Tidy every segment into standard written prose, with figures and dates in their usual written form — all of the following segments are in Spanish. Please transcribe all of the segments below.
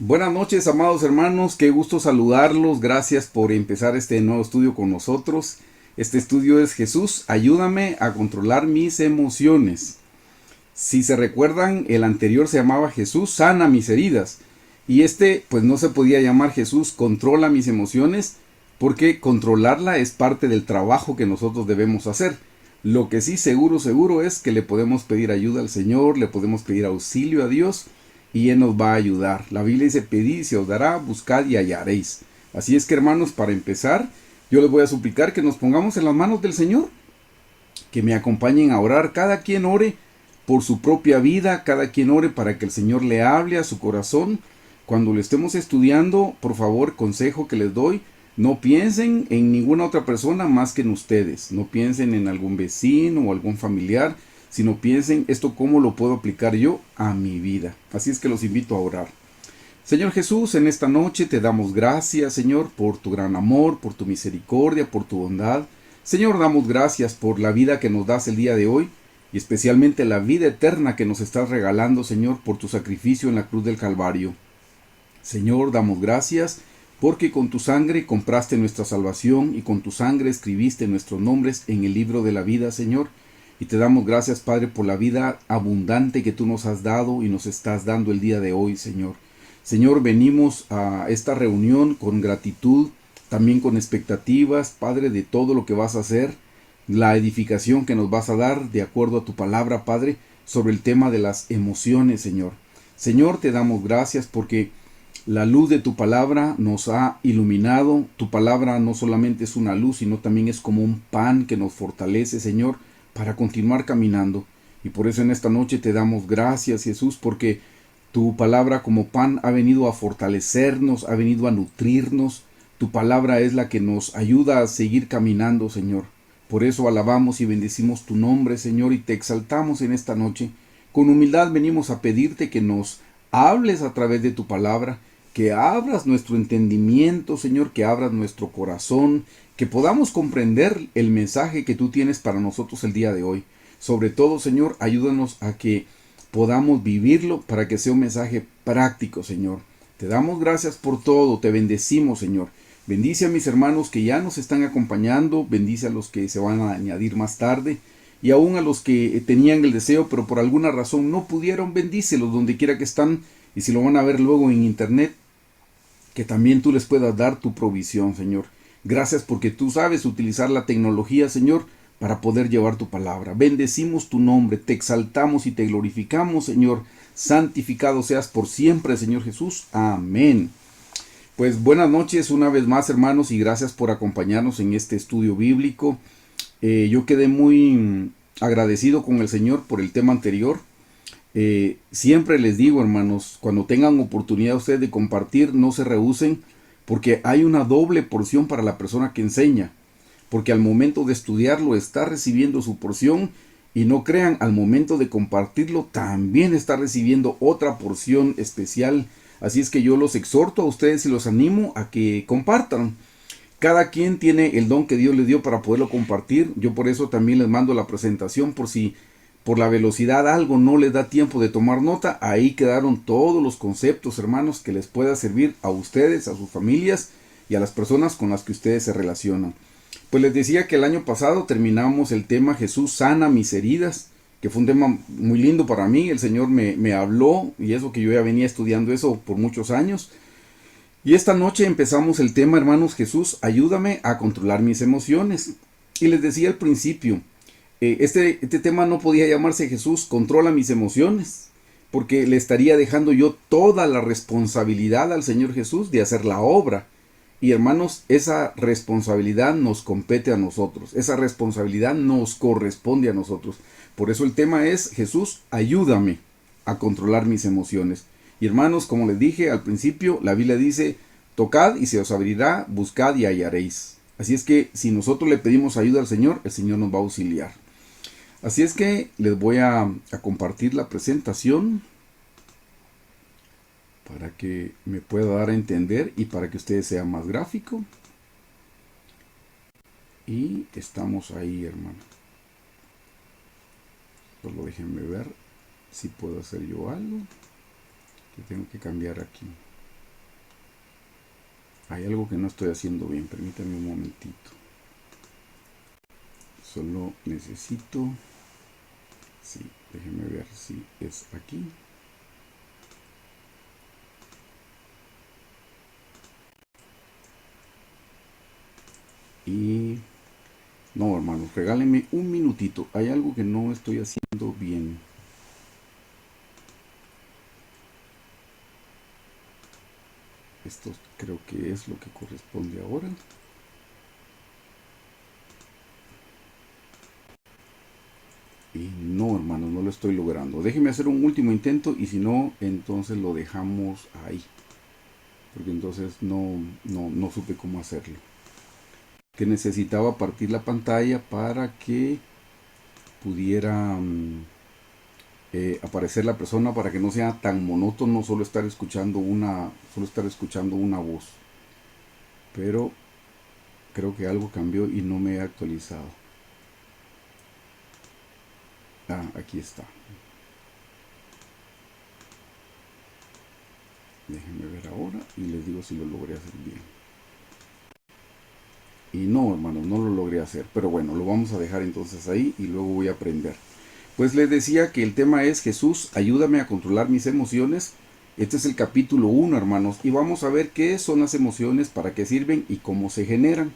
Buenas noches, amados hermanos, qué gusto saludarlos, gracias por empezar este nuevo estudio con nosotros. Este estudio es Jesús, ayúdame a controlar mis emociones. Si se recuerdan, el anterior se llamaba Jesús, sana mis heridas. Y este, pues no se podía llamar Jesús, controla mis emociones, porque controlarla es parte del trabajo que nosotros debemos hacer. Lo que sí seguro es que le podemos pedir ayuda al Señor, le podemos pedir auxilio a Dios y Él nos va a ayudar. La Biblia dice, pedid y se os dará, buscad y hallaréis. Así es que hermanos, para empezar, yo les voy a suplicar que nos pongamos en las manos del Señor, que me acompañen a orar, cada quien ore por su propia vida, cada quien ore para que el Señor le hable a su corazón. Cuando lo estemos estudiando, por favor, consejo que les doy, no piensen en ninguna otra persona más que en ustedes. No piensen en algún vecino o algún familiar, sino piensen esto cómo lo puedo aplicar yo a mi vida. Así es que los invito a orar. Señor Jesús, en esta noche te damos gracias, Señor, por tu gran amor, por tu misericordia, por tu bondad. Señor, damos gracias por la vida que nos das el día de hoy y especialmente la vida eterna que nos estás regalando, Señor, por tu sacrificio en la cruz del Calvario. Señor, damos gracias porque con tu sangre compraste nuestra salvación y con tu sangre escribiste nuestros nombres en el libro de la vida, Señor. Y te damos gracias, Padre, por la vida abundante que tú nos has dado y nos estás dando el día de hoy, Señor. Señor, venimos a esta reunión con gratitud, también con expectativas, Padre, de todo lo que vas a hacer, la edificación que nos vas a dar de acuerdo a tu palabra, Padre, sobre el tema de las emociones, Señor. Señor, te damos gracias porque la luz de tu palabra nos ha iluminado. Tu palabra no solamente es una luz, sino también es como un pan que nos fortalece, Señor, para continuar caminando. Y por eso en esta noche te damos gracias, Jesús, porque tu palabra como pan ha venido a fortalecernos, ha venido a nutrirnos. Tu palabra es la que nos ayuda a seguir caminando, Señor. Por eso alabamos y bendecimos tu nombre, Señor, y te exaltamos en esta noche. Con humildad venimos a pedirte que nos hables a través de tu palabra, que abras nuestro entendimiento, Señor, que abras nuestro corazón, que podamos comprender el mensaje que tú tienes para nosotros el día de hoy. Sobre todo, Señor, ayúdanos a que podamos vivirlo para que sea un mensaje práctico, Señor. Te damos gracias por todo, te bendecimos, Señor. Bendice a mis hermanos que ya nos están acompañando, bendice a los que se van a añadir más tarde y aún a los que tenían el deseo pero por alguna razón no pudieron, bendícelos donde quiera que están y si lo van a ver luego en internet, que también tú les puedas dar tu provisión, Señor. Gracias porque tú sabes utilizar la tecnología, Señor, para poder llevar tu palabra. Bendecimos tu nombre, te exaltamos y te glorificamos, Señor. Santificado seas por siempre, Señor Jesús. Amén. Pues buenas noches una vez más, hermanos, y gracias por acompañarnos en este estudio bíblico. Yo quedé muy agradecido con el Señor por el tema anterior. Siempre les digo, hermanos, cuando tengan oportunidad ustedes de compartir, no se rehúsen, porque hay una doble porción para la persona que enseña, porque al momento de estudiarlo está recibiendo su porción y no crean, al momento de compartirlo también está recibiendo otra porción especial. Así es que yo los exhorto a ustedes y los animo a que compartan. Cada quien tiene el don que Dios les dio para poderlo compartir. Yo por eso también les mando la presentación por si por la velocidad algo no les da tiempo de tomar nota. Ahí quedaron todos los conceptos, hermanos, que les pueda servir a ustedes, a sus familias y a las personas con las que ustedes se relacionan. Pues les decía que el año pasado terminamos el tema Jesús sana mis heridas, que fue un tema muy lindo para mí. El Señor me habló y eso que yo ya venía estudiando eso por muchos años. Y esta noche empezamos el tema, hermanos, Jesús, ayúdame a controlar mis emociones. Y les decía al principio, este tema no podía llamarse Jesús, controla mis emociones, porque le estaría dejando yo toda la responsabilidad al Señor Jesús de hacer la obra. Y hermanos, esa responsabilidad nos compete a nosotros, esa responsabilidad nos corresponde a nosotros. Por eso el tema es, Jesús, ayúdame a controlar mis emociones. Y hermanos, como les dije al principio, la Biblia dice, tocad y se os abrirá, buscad y hallaréis. Así es que si nosotros le pedimos ayuda al Señor, el Señor nos va a auxiliar. Así es que les voy a compartir la presentación para que me pueda dar a entender y para que ustedes sean más gráfico. Y estamos ahí, hermano. Solo déjenme ver si puedo hacer yo algo que tengo que cambiar aquí. Hay algo que no estoy haciendo bien, permítame un momentito. Solo necesito... Sí, déjeme ver si es aquí. Y... No, hermanos, regálenme un minutito. Hay algo que no estoy haciendo bien. Esto creo que es lo que corresponde ahora. Y no, hermanos, no lo estoy logrando. Déjenme hacer un último intento y si no, entonces lo dejamos ahí. Porque entonces no supe cómo hacerlo. Que necesitaba partir la pantalla para que pudiera aparecer la persona, para que no sea tan monótono solo estar escuchando una voz. Pero creo que algo cambió y no me he actualizado. Ah, aquí está. Déjenme ver ahora y les digo si lo logré hacer bien. Y no, hermanos, no lo logré hacer. Pero bueno, lo vamos a dejar entonces ahí y luego voy a aprender. Pues les decía que el tema es Jesús, ayúdame a controlar mis emociones. Este es el capítulo 1, hermanos, y vamos a ver qué son las emociones, para qué sirven y cómo se generan.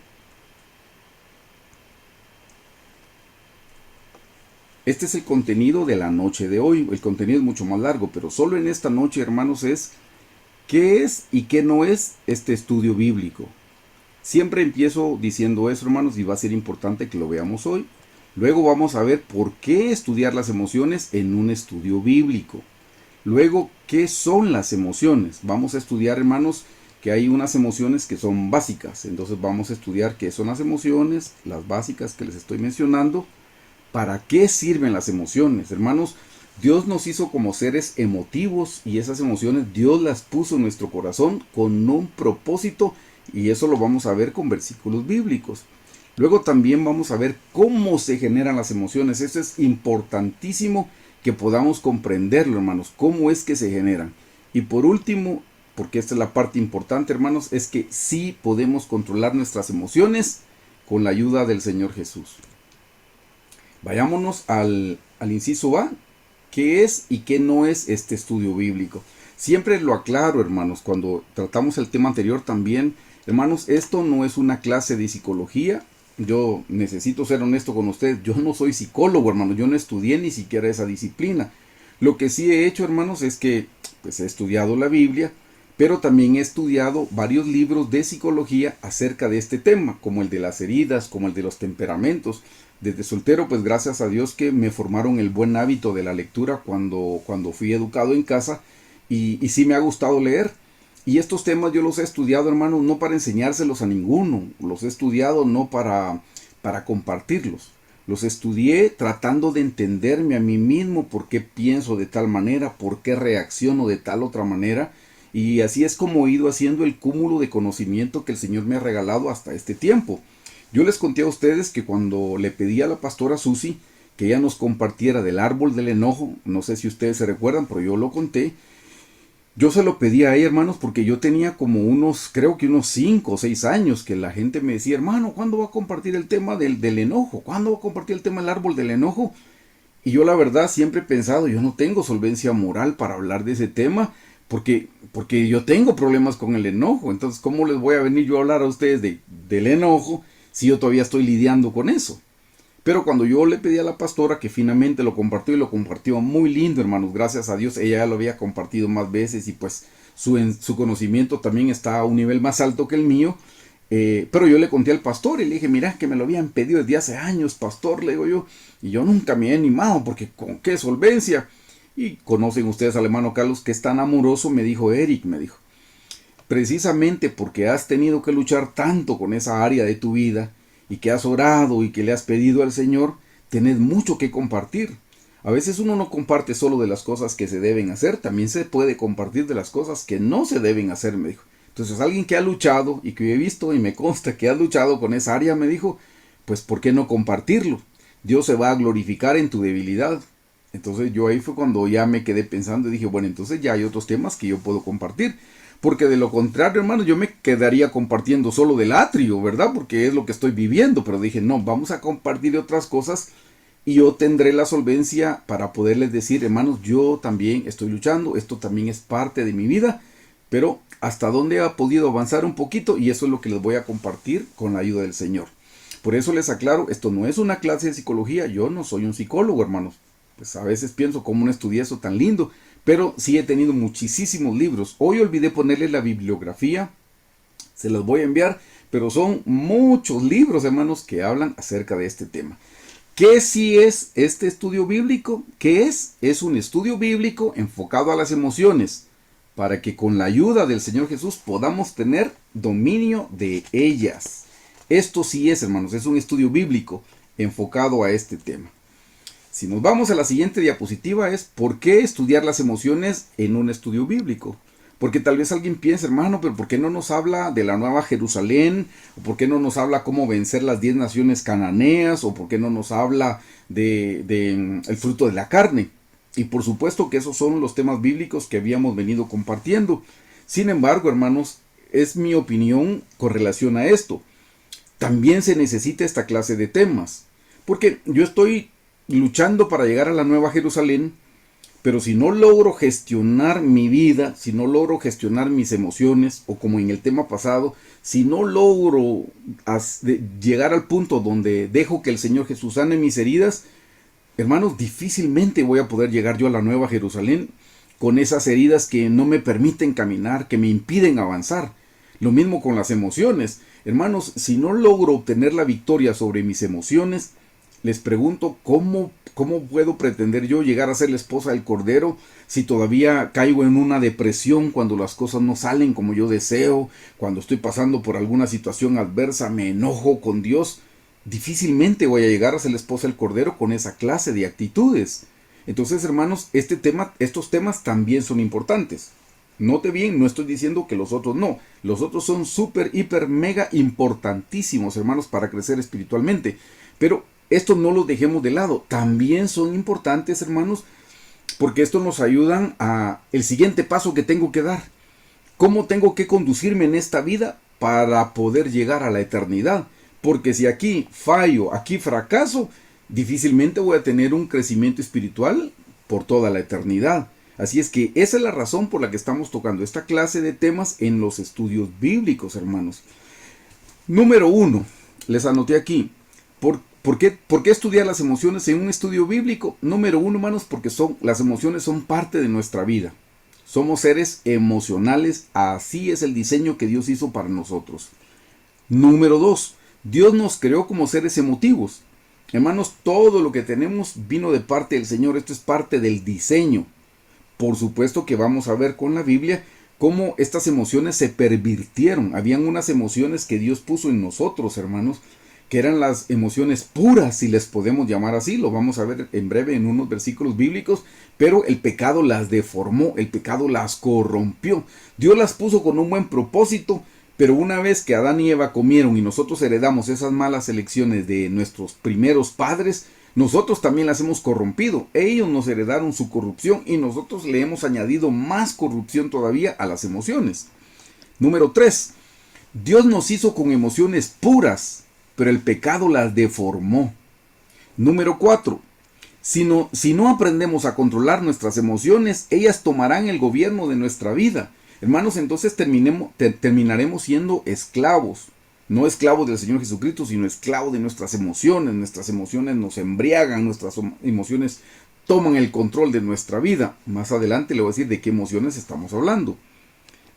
Este es el contenido de la noche de hoy. El contenido es mucho más largo, pero solo en esta noche, hermanos, es qué es y qué no es este estudio bíblico. Siempre empiezo diciendo eso, hermanos, y va a ser importante que lo veamos hoy. Luego vamos a ver por qué estudiar las emociones en un estudio bíblico. Luego, ¿qué son las emociones? Vamos a estudiar, hermanos, que hay unas emociones que son básicas. Entonces vamos a estudiar qué son las emociones, las básicas que les estoy mencionando. ¿Para qué sirven las emociones? Hermanos, Dios nos hizo como seres emotivos y esas emociones Dios las puso en nuestro corazón con un propósito, y eso lo vamos a ver con versículos bíblicos. Luego también vamos a ver cómo se generan las emociones. Eso es importantísimo que podamos comprenderlo, hermanos, cómo es que se generan. Y por último, porque esta es la parte importante, hermanos, es que sí podemos controlar nuestras emociones con la ayuda del Señor Jesús. Vayámonos al inciso A, qué es y qué no es este estudio bíblico. Siempre lo aclaro, hermanos, cuando tratamos el tema anterior también, hermanos, esto no es una clase de psicología. Yo necesito ser honesto con ustedes, yo no soy psicólogo, hermanos, yo no estudié ni siquiera esa disciplina. Lo que sí he hecho, hermanos, es que pues, he estudiado la Biblia, pero también he estudiado varios libros de psicología acerca de este tema, como el de las heridas, como el de los temperamentos. Desde soltero, pues gracias a Dios que me formaron el buen hábito de la lectura cuando fui educado en casa, y sí me ha gustado leer. Y estos temas yo los he estudiado, hermanos, no para enseñárselos a ninguno, los he estudiado no para compartirlos. Los estudié tratando de entenderme a mí mismo, por qué pienso de tal manera, por qué reacciono de tal otra manera. Y así es como he ido haciendo el cúmulo de conocimiento que el Señor me ha regalado hasta este tiempo. Yo les conté a ustedes que cuando le pedí a la pastora Susi que ella nos compartiera del árbol del enojo, no sé si ustedes se recuerdan, pero yo lo conté. Yo se lo pedí a ella, hermanos, porque yo tenía como creo que unos 5 o 6 años, que la gente me decía, hermano, ¿cuándo va a compartir el tema del enojo? ¿Cuándo va a compartir el tema del árbol del enojo? Y yo la verdad siempre he pensado, yo no tengo solvencia moral para hablar de ese tema, porque yo tengo problemas con el enojo. Entonces, ¿cómo les voy a venir yo a hablar a ustedes del enojo si yo todavía estoy lidiando con eso? Pero cuando yo le pedí a la pastora que finalmente lo compartió, y lo compartió muy lindo, hermanos, gracias a Dios, ella ya lo había compartido más veces y pues su conocimiento también está a un nivel más alto que el mío. Pero yo le conté al pastor y le dije, mira, que me lo habían pedido desde hace años, pastor, le digo yo, y yo nunca me he animado, porque con qué solvencia. Y conocen ustedes al hermano Carlos, que es tan amoroso, me dijo, Eric, me dijo, precisamente porque has tenido que luchar tanto con esa área de tu vida y que has orado y que le has pedido al Señor, tenés mucho que compartir. A veces uno no comparte solo de las cosas que se deben hacer, también se puede compartir de las cosas que no se deben hacer, me dijo. Entonces alguien que ha luchado y que he visto y me consta que has luchado con esa área, me dijo, pues ¿por qué no compartirlo? Dios se va a glorificar en tu debilidad. Entonces yo ahí fue cuando ya me quedé pensando y dije, bueno, entonces ya hay otros temas que yo puedo compartir. Porque de lo contrario, hermanos, yo me quedaría compartiendo solo del atrio, ¿verdad? Porque es lo que estoy viviendo. Pero dije, no, vamos a compartir de otras cosas y yo tendré la solvencia para poderles decir, hermanos, yo también estoy luchando, esto también es parte de mi vida, pero hasta dónde ha podido avanzar un poquito, y eso es lo que les voy a compartir con la ayuda del Señor. Por eso les aclaro, esto no es una clase de psicología, yo no soy un psicólogo, hermanos. Pues a veces pienso cómo no estudié eso tan lindo, pero sí he tenido muchísimos libros. Hoy olvidé ponerles la bibliografía, se los voy a enviar, pero son muchos libros, hermanos, que hablan acerca de este tema. ¿Qué sí es este estudio bíblico? ¿Qué es? Es un estudio bíblico enfocado a las emociones, para que con la ayuda del Señor Jesús podamos tener dominio de ellas. Esto sí es, hermanos, es un estudio bíblico enfocado a este tema. Si nos vamos a la siguiente diapositiva es ¿por qué estudiar las emociones en un estudio bíblico? Porque tal vez alguien piense, hermano, pero ¿por qué no nos habla de la Nueva Jerusalén? ¿O por qué no nos habla cómo vencer las 10 naciones cananeas? ¿O por qué no nos habla de el fruto de la carne? Y por supuesto que esos son los temas bíblicos que habíamos venido compartiendo. Sin embargo, hermanos, es mi opinión con relación a esto. También se necesita esta clase de temas. Porque yo estoy luchando para llegar a la Nueva Jerusalén, pero si no logro gestionar mi vida, si no logro gestionar mis emociones, o como en el tema pasado, si no logro llegar al punto donde dejo que el Señor Jesús sane mis heridas, hermanos, difícilmente voy a poder llegar yo a la Nueva Jerusalén con esas heridas que no me permiten caminar, que me impiden avanzar. Lo mismo con las emociones. Hermanos, si no logro obtener la victoria sobre mis emociones, les pregunto, ¿cómo puedo pretender yo llegar a ser la esposa del Cordero si todavía caigo en una depresión cuando las cosas no salen como yo deseo, cuando estoy pasando por alguna situación adversa, me enojo con Dios? Difícilmente voy a llegar a ser la esposa del Cordero con esa clase de actitudes. Entonces, hermanos, estos temas también son importantes. Note bien, no estoy diciendo que los otros no. Los otros son súper, hiper, mega importantísimos, hermanos, para crecer espiritualmente. Pero estos no los dejemos de lado. También son importantes, hermanos, porque estos nos ayudan a el siguiente paso que tengo que dar. ¿Cómo tengo que conducirme en esta vida para poder llegar a la eternidad? Porque si aquí fallo, aquí fracaso, difícilmente voy a tener un crecimiento espiritual por toda la eternidad. Así es que esa es la razón por la que estamos tocando esta clase de temas en los estudios bíblicos, hermanos. Número 1, les anoté aquí. ¿Por qué estudiar las emociones en un estudio bíblico? Número 1, hermanos, porque las emociones son parte de nuestra vida. Somos seres emocionales, así es el diseño que Dios hizo para nosotros. Número 2, Dios nos creó como seres emotivos. Hermanos, todo lo que tenemos vino de parte del Señor, esto es parte del diseño. Por supuesto que vamos a ver con la Biblia cómo estas emociones se pervirtieron. Habían unas emociones que Dios puso en nosotros, hermanos, que eran las emociones puras, si les podemos llamar así. Lo vamos a ver en breve en unos versículos bíblicos. Pero el pecado las deformó, el pecado las corrompió. Dios las puso con un buen propósito, pero una vez que Adán y Eva comieron y nosotros heredamos esas malas elecciones de nuestros primeros padres, nosotros también las hemos corrompido. Ellos nos heredaron su corrupción y nosotros le hemos añadido más corrupción todavía a las emociones. Número 3. Dios nos hizo con emociones puras, pero el pecado las deformó. Número 4. Si no aprendemos a controlar nuestras emociones, ellas tomarán el gobierno de nuestra vida. Hermanos, entonces terminaremos siendo esclavos. No esclavos del Señor Jesucristo, sino esclavos de nuestras emociones. Nuestras emociones nos embriagan, nuestras emociones toman el control de nuestra vida. Más adelante le voy a decir de qué emociones estamos hablando.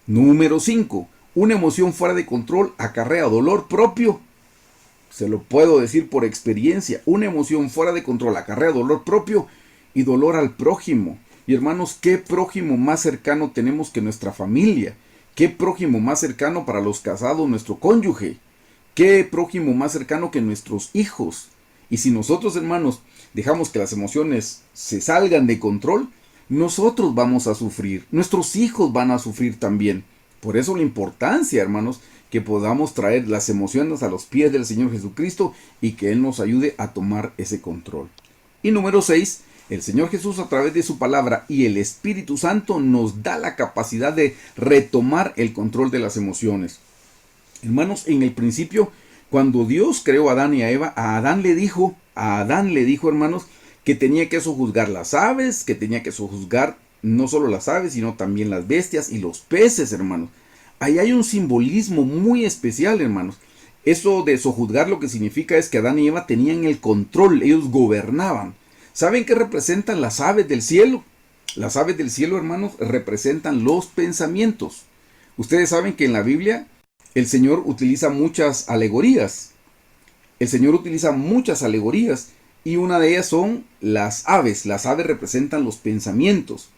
Número 5. Una emoción fuera de control acarrea dolor propio. Se lo puedo decir por experiencia. Una emoción fuera de control acarrea dolor propio y dolor al prójimo. Y hermanos, ¿qué prójimo más cercano tenemos que nuestra familia? ¿Qué prójimo más cercano para los casados, nuestro cónyuge? ¿Qué prójimo más cercano que nuestros hijos? Y si nosotros, hermanos, dejamos que las emociones se salgan de control, nosotros vamos a sufrir. Nuestros hijos van a sufrir también. Por eso la importancia, hermanos, que podamos traer las emociones a los pies del Señor Jesucristo y que Él nos ayude a tomar ese control. Y número 6, El Señor Jesús, a través de su palabra y el Espíritu Santo, nos da la capacidad de retomar el control de las emociones. Hermanos, en el principio, cuando Dios creó a Adán y a Eva, a Adán le dijo, hermanos, que tenía que sojuzgar las aves, que tenía que sojuzgar no solo las aves, sino también las bestias y los peces, hermanos. Ahí hay un simbolismo muy especial, hermanos. Eso de sojuzgar lo que significa es que Adán y Eva tenían el control, ellos gobernaban. ¿Saben qué representan las aves del cielo? Las aves del cielo, hermanos, representan los pensamientos. Ustedes saben que en la Biblia el Señor utiliza muchas alegorías. El Señor utiliza muchas alegorías y una de ellas son las aves. Las aves representan los pensamientos,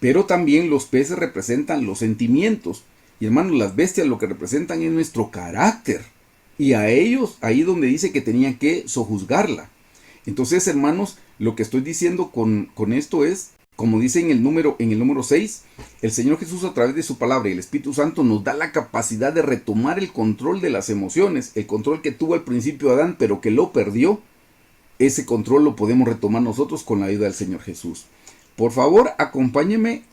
pero también los peces representan los sentimientos. Y hermanos, las bestias lo que representan es nuestro carácter. Y a ellos, ahí donde dice que tenían que sojuzgarla. Entonces, hermanos, lo que estoy diciendo con esto es, como dice en el número 6, el Señor Jesús, a través de su palabra y el Espíritu Santo, nos da la capacidad de retomar el control de las emociones, el control que tuvo al principio Adán, pero que lo perdió. Ese control lo podemos retomar nosotros con la ayuda del Señor Jesús. Por favor, acompáñeme,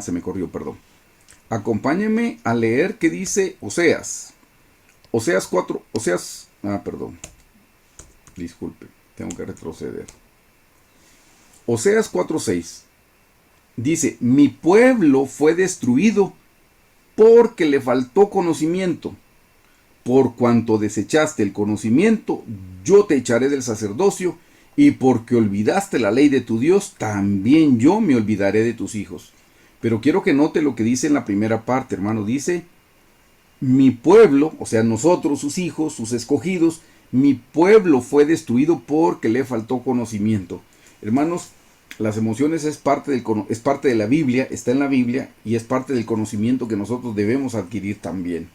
se me corrió, perdón. Acompáñeme a leer qué dice Oseas. Disculpe, tengo que retroceder. Oseas 4:6 dice: mi pueblo fue destruido porque le faltó conocimiento. Por cuanto desechaste el conocimiento, yo te echaré del sacerdocio, y porque olvidaste la ley de tu Dios, también yo me olvidaré de tus hijos. Pero quiero que note lo que dice en la primera parte, hermano. Dice: mi pueblo, o sea, nosotros, sus hijos, sus escogidos, mi pueblo fue destruido porque le faltó conocimiento. Hermanos, las emociones es parte de la Biblia, está en la Biblia, y es parte del conocimiento que nosotros debemos adquirir también.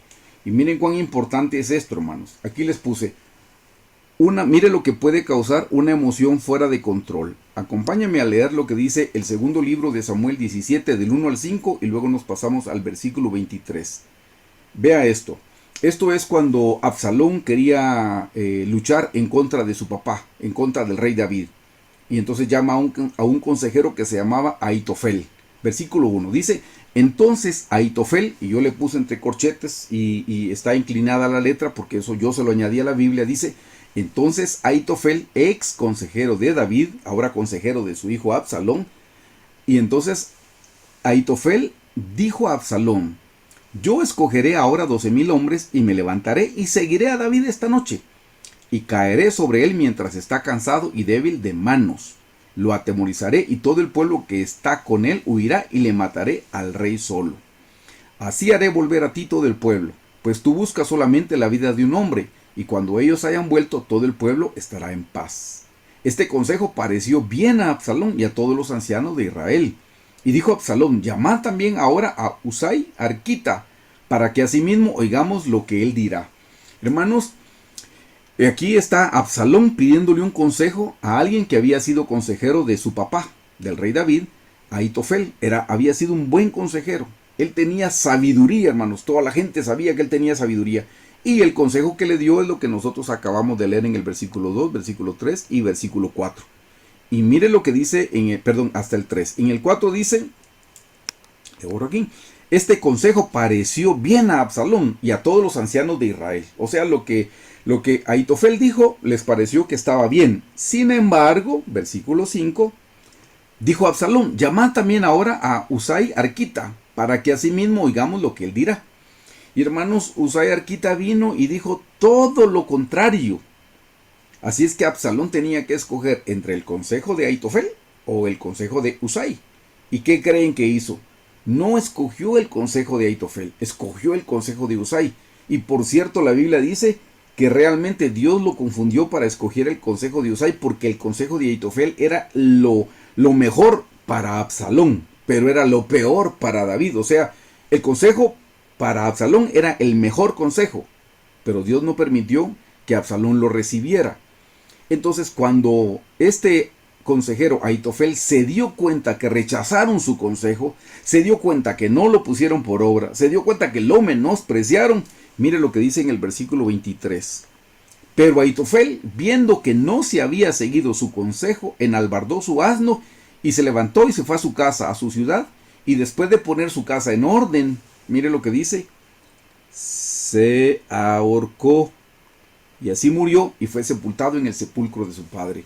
Y miren cuán importante es esto, hermanos. Aquí les puse, mire lo que puede causar una emoción fuera de control. Acompáñame a leer lo que dice el segundo libro de Samuel 17, del 1 al 5, y luego nos pasamos al versículo 23. Vea esto. Esto es cuando Absalón quería luchar en contra de su papá, en contra del rey David. Y entonces llama a un consejero que se llamaba Ahitofel. Versículo 1 dice: entonces Ahitofel, y yo le puse entre corchetes y está inclinada la letra porque eso yo se lo añadí a la Biblia, dice: entonces Ahitofel, ex consejero de David, ahora consejero de su hijo Absalón, y entonces Ahitofel dijo a Absalón: yo escogeré ahora 12,000 hombres y me levantaré y seguiré a David esta noche, y caeré sobre él mientras está cansado y débil de manos. Lo atemorizaré y todo el pueblo que está con él huirá y le mataré al rey solo. Así haré volver a ti todo el pueblo, pues tú buscas solamente la vida de un hombre, y cuando ellos hayan vuelto todo el pueblo estará en paz. Este consejo pareció bien a Absalón y a todos los ancianos de Israel. Y dijo Absalón: llamad también ahora a Husai arquita, para que asimismo oigamos lo que él dirá. Hermanos, aquí está Absalón pidiéndole un consejo a alguien que había sido consejero de su papá, del rey David. Ahitofel había sido un buen consejero. Él tenía sabiduría, hermanos. Toda la gente sabía que él tenía sabiduría. Y el consejo que le dio es lo que nosotros acabamos de leer en el versículo 2, versículo 3 y versículo 4. Y mire lo que dice, hasta el 3. En el 4 dice, le borro aquí: este consejo pareció bien a Absalón y a todos los ancianos de Israel. O sea, lo que Ahitofel dijo les pareció que estaba bien. Sin embargo, versículo 5, dijo Absalón: llamad también ahora a Husai arquita, para que asimismo oigamos lo que él dirá. Y hermanos, Husai arquita vino y dijo todo lo contrario. Así es que Absalón tenía que escoger entre el consejo de Ahitofel o el consejo de Husai. ¿Y qué creen que hizo? No escogió el consejo de Ahitofel, escogió el consejo de Husai. Y por cierto, la Biblia dice que realmente Dios lo confundió para escoger el consejo de Husai, porque el consejo de Ahitofel era lo mejor para Absalón, pero era lo peor para David. O sea, el consejo para Absalón era el mejor consejo, pero Dios no permitió que Absalón lo recibiera. Entonces, cuando este consejero Ahitofel se dio cuenta que rechazaron su consejo, se dio cuenta que no lo pusieron por obra, se dio cuenta que lo menospreciaron, mire lo que dice en el versículo 23. Pero Aitofel, viendo que no se había seguido su consejo, enalbardó su asno y se levantó y se fue a su casa, a su ciudad, y después de poner su casa en orden, mire lo que dice, se ahorcó y así murió y fue sepultado en el sepulcro de su padre.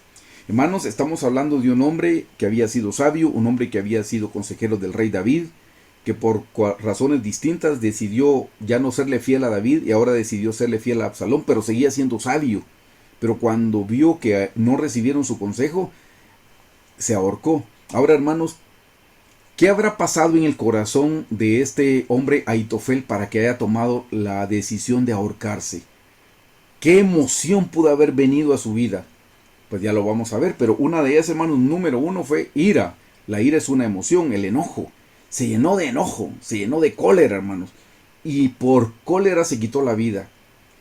Hermanos, estamos hablando de un hombre que había sido sabio, un hombre que había sido consejero del rey David, que por razones distintas decidió ya no serle fiel a David y ahora decidió serle fiel a Absalón, pero seguía siendo sabio. Pero cuando vio que no recibieron su consejo, se ahorcó. Ahora, hermanos, ¿qué habrá pasado en el corazón de este hombre Aitofel para que haya tomado la decisión de ahorcarse? ¿Qué emoción pudo haber venido a su vida? Pues ya lo vamos a ver, pero una de ellas, hermanos, número uno fue ira. La ira es una emoción, el enojo. Se llenó de enojo, se llenó de cólera, hermanos. Y por cólera se quitó la vida.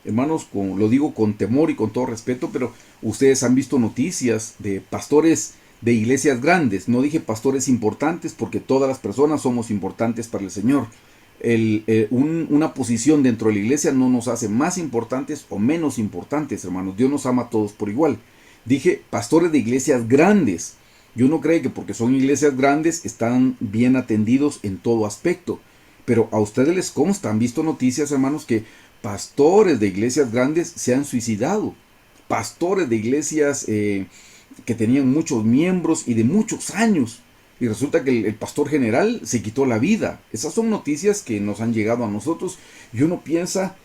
Hermanos, lo digo con temor y con todo respeto, pero ustedes han visto noticias de pastores de iglesias grandes. No dije pastores importantes porque todas las personas somos importantes para el Señor. Una posición dentro de la iglesia no nos hace más importantes o menos importantes, hermanos. Dios nos ama a todos por igual. Dije pastores de iglesias grandes. Yo no creo que porque son iglesias grandes están bien atendidos en todo aspecto. Pero a ustedes les consta, han visto noticias, hermanos, que pastores de iglesias grandes se han suicidado. Pastores de iglesias que tenían muchos miembros y de muchos años. Y resulta que el pastor general se quitó la vida. Esas son noticias que nos han llegado a nosotros. Y uno piensa,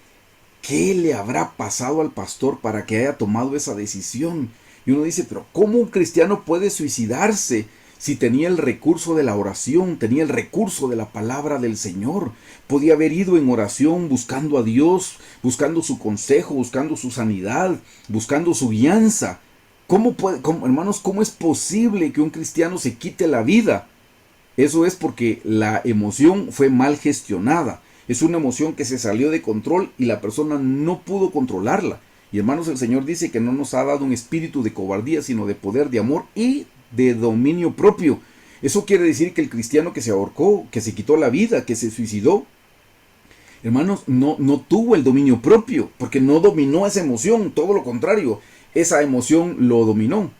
¿qué le habrá pasado al pastor para que haya tomado esa decisión? Y uno dice, pero ¿cómo un cristiano puede suicidarse si tenía el recurso de la oración, tenía el recurso de la palabra del Señor? Podía haber ido en oración buscando a Dios, buscando su consejo, buscando su sanidad, buscando su guianza. Hermanos, ¿cómo es posible que un cristiano se quite la vida? Eso es porque la emoción fue mal gestionada. Es una emoción que se salió de control y la persona no pudo controlarla. Y hermanos, el Señor dice que no nos ha dado un espíritu de cobardía, sino de poder, de amor y de dominio propio. Eso quiere decir que el cristiano que se ahorcó, que se quitó la vida, que se suicidó, hermanos, no tuvo el dominio propio, porque no dominó esa emoción, todo lo contrario, esa emoción lo dominó.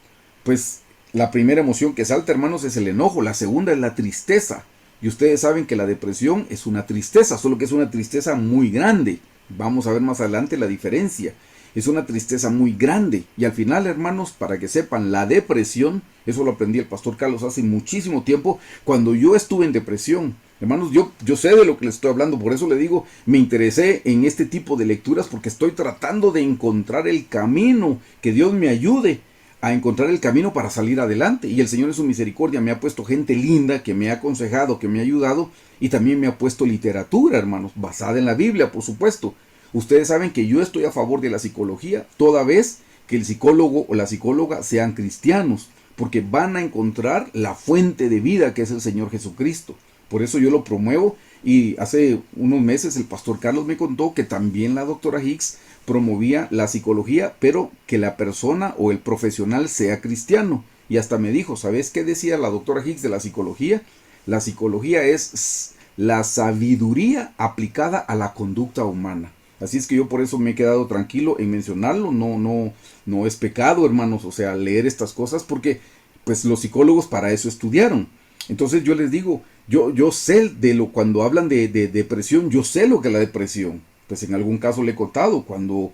Pues la primera emoción que salta, hermanos, es el enojo, la segunda es la tristeza. Y ustedes saben que la depresión es una tristeza, solo que es una tristeza muy grande. Vamos a ver más adelante la diferencia. Es una tristeza muy grande. Y al final, hermanos, para que sepan, la depresión, eso lo aprendí el pastor Carlos hace muchísimo tiempo, cuando yo estuve en depresión. Hermanos, yo sé de lo que les estoy hablando, por eso le digo, me interesé en este tipo de lecturas porque estoy tratando de encontrar el camino, que Dios me ayude a encontrar el camino para salir adelante. Y el Señor en su misericordia me ha puesto gente linda que me ha aconsejado, que me ha ayudado, y también me ha puesto literatura, hermanos, basada en la Biblia, por supuesto. Ustedes saben que yo estoy a favor de la psicología, toda vez que el psicólogo o la psicóloga sean cristianos, porque van a encontrar la fuente de vida que es el Señor Jesucristo. Por eso yo lo promuevo, y hace unos meses el pastor Carlos me contó que también la doctora Hicks promovía la psicología, pero que la persona o el profesional sea cristiano. Y hasta me dijo, ¿sabes qué decía la doctora Hicks de la psicología? La psicología es la sabiduría aplicada a la conducta humana. Así es que yo por eso me he quedado tranquilo en mencionarlo. No es pecado, hermanos, o sea, leer estas cosas, porque pues los psicólogos para eso estudiaron. Entonces yo les digo, yo sé cuando hablan de depresión, yo sé lo que es la depresión. Pues en algún caso le he contado, cuando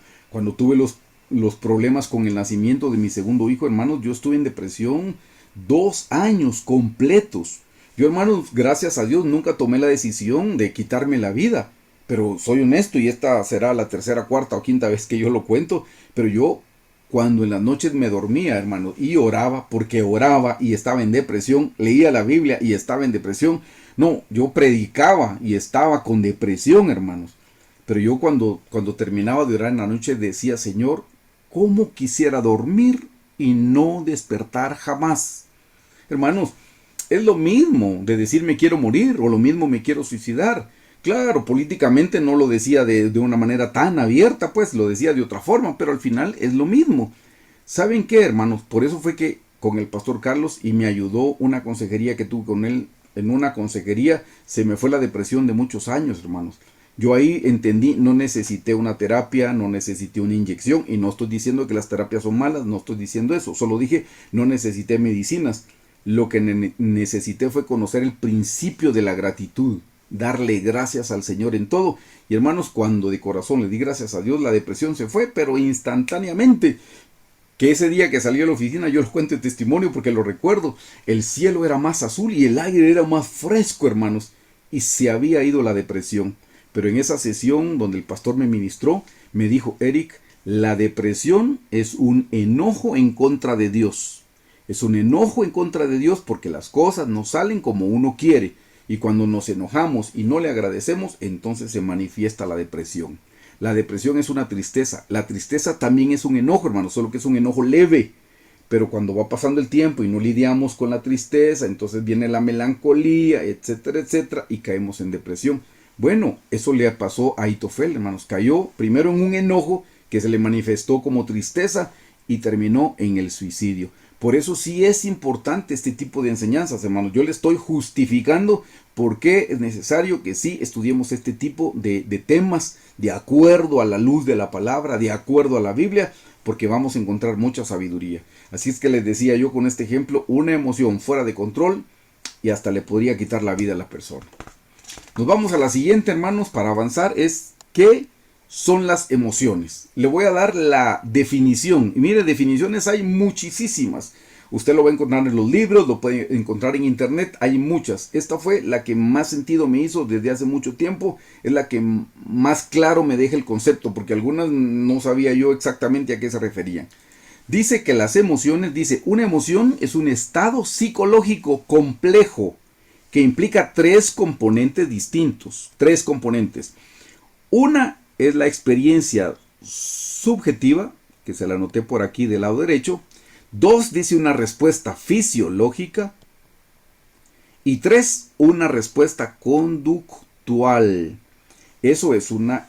tuve los problemas con el nacimiento de mi segundo hijo, hermanos, yo estuve en depresión 2 años completos. Yo, hermanos, gracias a Dios nunca tomé la decisión de quitarme la vida. Pero soy honesto, y esta será la tercera, cuarta o quinta vez que yo lo cuento, pero yo cuando en las noches me dormía, hermano, y oraba, porque oraba y estaba en depresión, leía la Biblia y estaba en depresión. No, yo predicaba y estaba con depresión, hermanos. Pero yo cuando terminaba de orar en la noche decía, Señor, ¿cómo quisiera dormir y no despertar jamás? Hermanos, es lo mismo de decir me quiero morir o lo mismo me quiero suicidar. Claro, políticamente no lo decía de una manera tan abierta, pues lo decía de otra forma, pero al final es lo mismo. ¿Saben qué, hermanos? Por eso fue que con el pastor Carlos, y me ayudó una consejería que tuve con él, en una consejería se me fue la depresión de muchos años, hermanos. Yo ahí entendí, no necesité una terapia, no necesité una inyección, y no estoy diciendo que las terapias son malas, no estoy diciendo eso, solo dije no necesité medicinas. Lo que necesité fue conocer el principio de la gratitud, darle gracias al Señor en todo. Y hermanos, cuando de corazón le di gracias a Dios, la depresión se fue, pero instantáneamente. Que ese día que salí a la oficina, yo les cuento el testimonio porque lo recuerdo, el cielo era más azul y el aire era más fresco, hermanos, y se había ido la depresión. Pero en esa sesión donde el pastor me ministró, me dijo: Eric, la depresión es un enojo en contra de Dios. Es un enojo en contra de Dios porque las cosas no salen como uno quiere. Y cuando nos enojamos y no le agradecemos, entonces se manifiesta la depresión. La depresión es una tristeza. La tristeza también es un enojo, hermano, solo que es un enojo leve. Pero cuando va pasando el tiempo y no lidiamos con la tristeza, entonces viene la melancolía, etcétera, etcétera, y caemos en depresión. Bueno, eso le pasó a Ahitofel, hermanos. Cayó primero en un enojo que se le manifestó como tristeza y terminó en el suicidio. Por eso sí es importante este tipo de enseñanzas, hermanos. Yo le estoy justificando por qué es necesario que sí estudiemos este tipo de temas de acuerdo a la luz de la palabra, de acuerdo a la Biblia, porque vamos a encontrar mucha sabiduría. Así es que les decía yo con este ejemplo, una emoción fuera de control y hasta le podría quitar la vida a la persona. Nos vamos a la siguiente, hermanos, para avanzar. Es ¿qué son las emociones? Le voy a dar la definición. Y mire, definiciones hay muchísimas. Usted lo va a encontrar en los libros, lo puede encontrar en internet, hay muchas. Esta fue la que más sentido me hizo desde hace mucho tiempo, es la que más claro me deja el concepto, porque algunas no sabía yo exactamente a qué se referían. Dice que las emociones, dice, una emoción es un estado psicológico complejo que implica tres componentes distintos, tres componentes. Una es la experiencia subjetiva, que se la anoté por aquí del lado derecho. 2, dice una respuesta fisiológica. Y 3, una respuesta conductual. Eso es una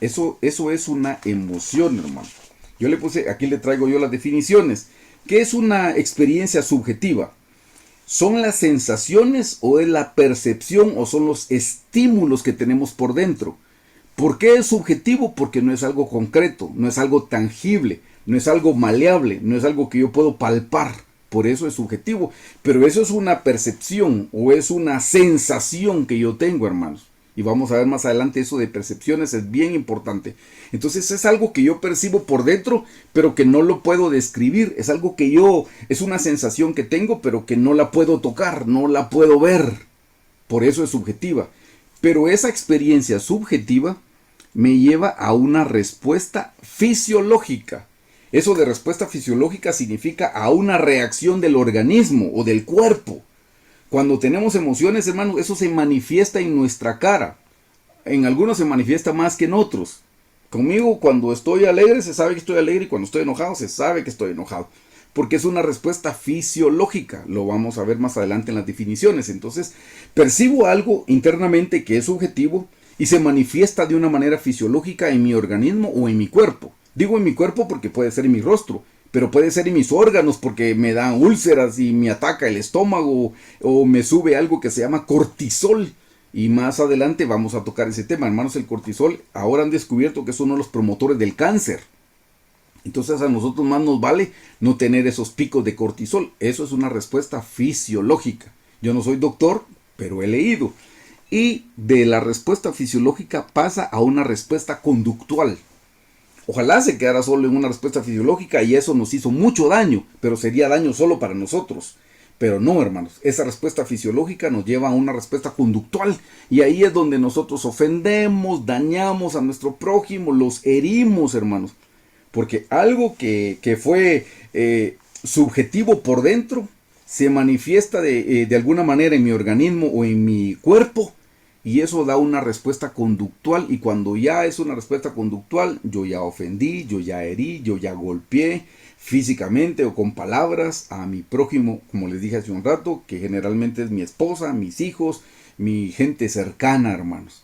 emoción, hermano. Yo le puse, aquí le traigo yo las definiciones. ¿Qué es una experiencia subjetiva? ¿Son las sensaciones o es la percepción o son los estímulos que tenemos por dentro? ¿Por qué es subjetivo? Porque no es algo concreto, no es algo tangible, no es algo maleable, no es algo que yo puedo palpar. Por eso es subjetivo. Pero eso es una percepción o es una sensación que yo tengo, hermanos. Y vamos a ver más adelante eso de percepciones, es bien importante. Entonces es algo que yo percibo por dentro, pero que no lo puedo describir. Es algo que es una sensación que tengo, pero que no la puedo tocar, no la puedo ver. Por eso es subjetiva. Pero esa experiencia subjetiva me lleva a una respuesta fisiológica. Eso de respuesta fisiológica significa a una reacción del organismo o del cuerpo. Cuando tenemos emociones, hermanos, eso se manifiesta en nuestra cara. En algunos se manifiesta más que en otros. Conmigo, cuando estoy alegre, se sabe que estoy alegre, y cuando estoy enojado, se sabe que estoy enojado. Porque es una respuesta fisiológica. Lo vamos a ver más adelante en las definiciones. Entonces, percibo algo internamente que es subjetivo y se manifiesta de una manera fisiológica en mi organismo o en mi cuerpo. Digo en mi cuerpo porque puede ser en mi rostro, pero puede ser en mis órganos porque me dan úlceras y me ataca el estómago o me sube algo que se llama cortisol. Y más adelante vamos a tocar ese tema. Hermanos, el cortisol ahora han descubierto que es uno de los promotores del cáncer. Entonces a nosotros más nos vale no tener esos picos de cortisol. Eso es una respuesta fisiológica. Yo no soy doctor, pero he leído. Y de la respuesta fisiológica pasa a una respuesta conductual. Ojalá se quedara solo en una respuesta fisiológica y eso nos hizo mucho daño, pero sería daño solo para nosotros. Pero no, hermanos, esa respuesta fisiológica nos lleva a una respuesta conductual y ahí es donde nosotros ofendemos, dañamos a nuestro prójimo, los herimos, hermanos. Porque algo que fue subjetivo por dentro se manifiesta de alguna manera en mi organismo o en mi cuerpo. Y eso da una respuesta conductual y cuando ya es una respuesta conductual, yo ya ofendí, yo ya herí, yo ya golpeé físicamente o con palabras a mi prójimo, como les dije hace un rato, que generalmente es mi esposa, mis hijos, mi gente cercana, hermanos.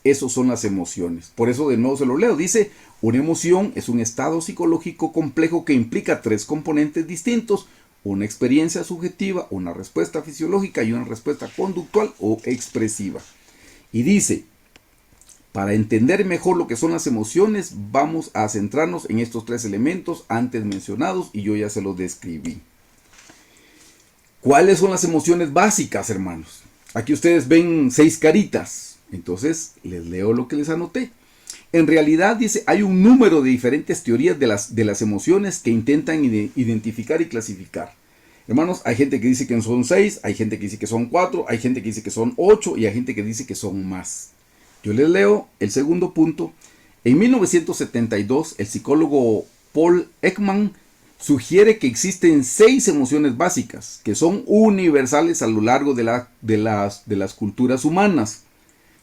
Esos son las emociones. Por eso de nuevo se lo leo. Dice, una emoción es un estado psicológico complejo que implica tres componentes distintos. Una experiencia subjetiva, una respuesta fisiológica y una respuesta conductual o expresiva. Y dice, Para entender mejor lo que son las emociones, vamos a centrarnos en estos tres elementos antes mencionados y yo ya se los describí. ¿Cuáles son las emociones básicas, hermanos? Aquí ustedes ven 6 caritas. Entonces, les leo lo que les anoté. En realidad, dice, hay un número de diferentes teorías de las emociones que intentan identificar y clasificar. Hermanos, hay gente que dice que son 6, hay gente que dice que son 4, hay gente que dice que son 8 y hay gente que dice que son más. Yo les leo el segundo punto. En 1972, el psicólogo Paul Ekman sugiere que existen 6 emociones básicas que son universales a lo largo de las culturas humanas.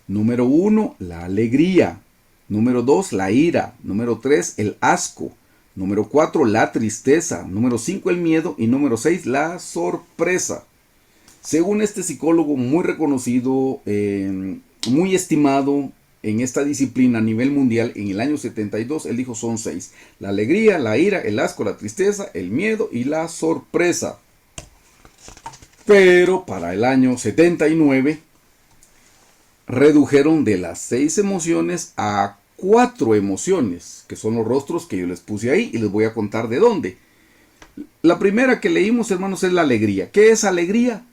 Número 1, la alegría. Número 2, la ira. Número 3, el asco. Número 4, la tristeza. Número 5, el miedo. Y número 6, la sorpresa. Según este psicólogo muy reconocido, muy estimado en esta disciplina a nivel mundial, en el año 72, él dijo son 6. La alegría, la ira, el asco, la tristeza, el miedo y la sorpresa. Pero para el año 79, redujeron de las 6 emociones a 4 emociones, que son los rostros que yo les puse ahí y les voy a contar de dónde. La primera que leímos, hermanos, es la alegría. ¿Qué es alegría?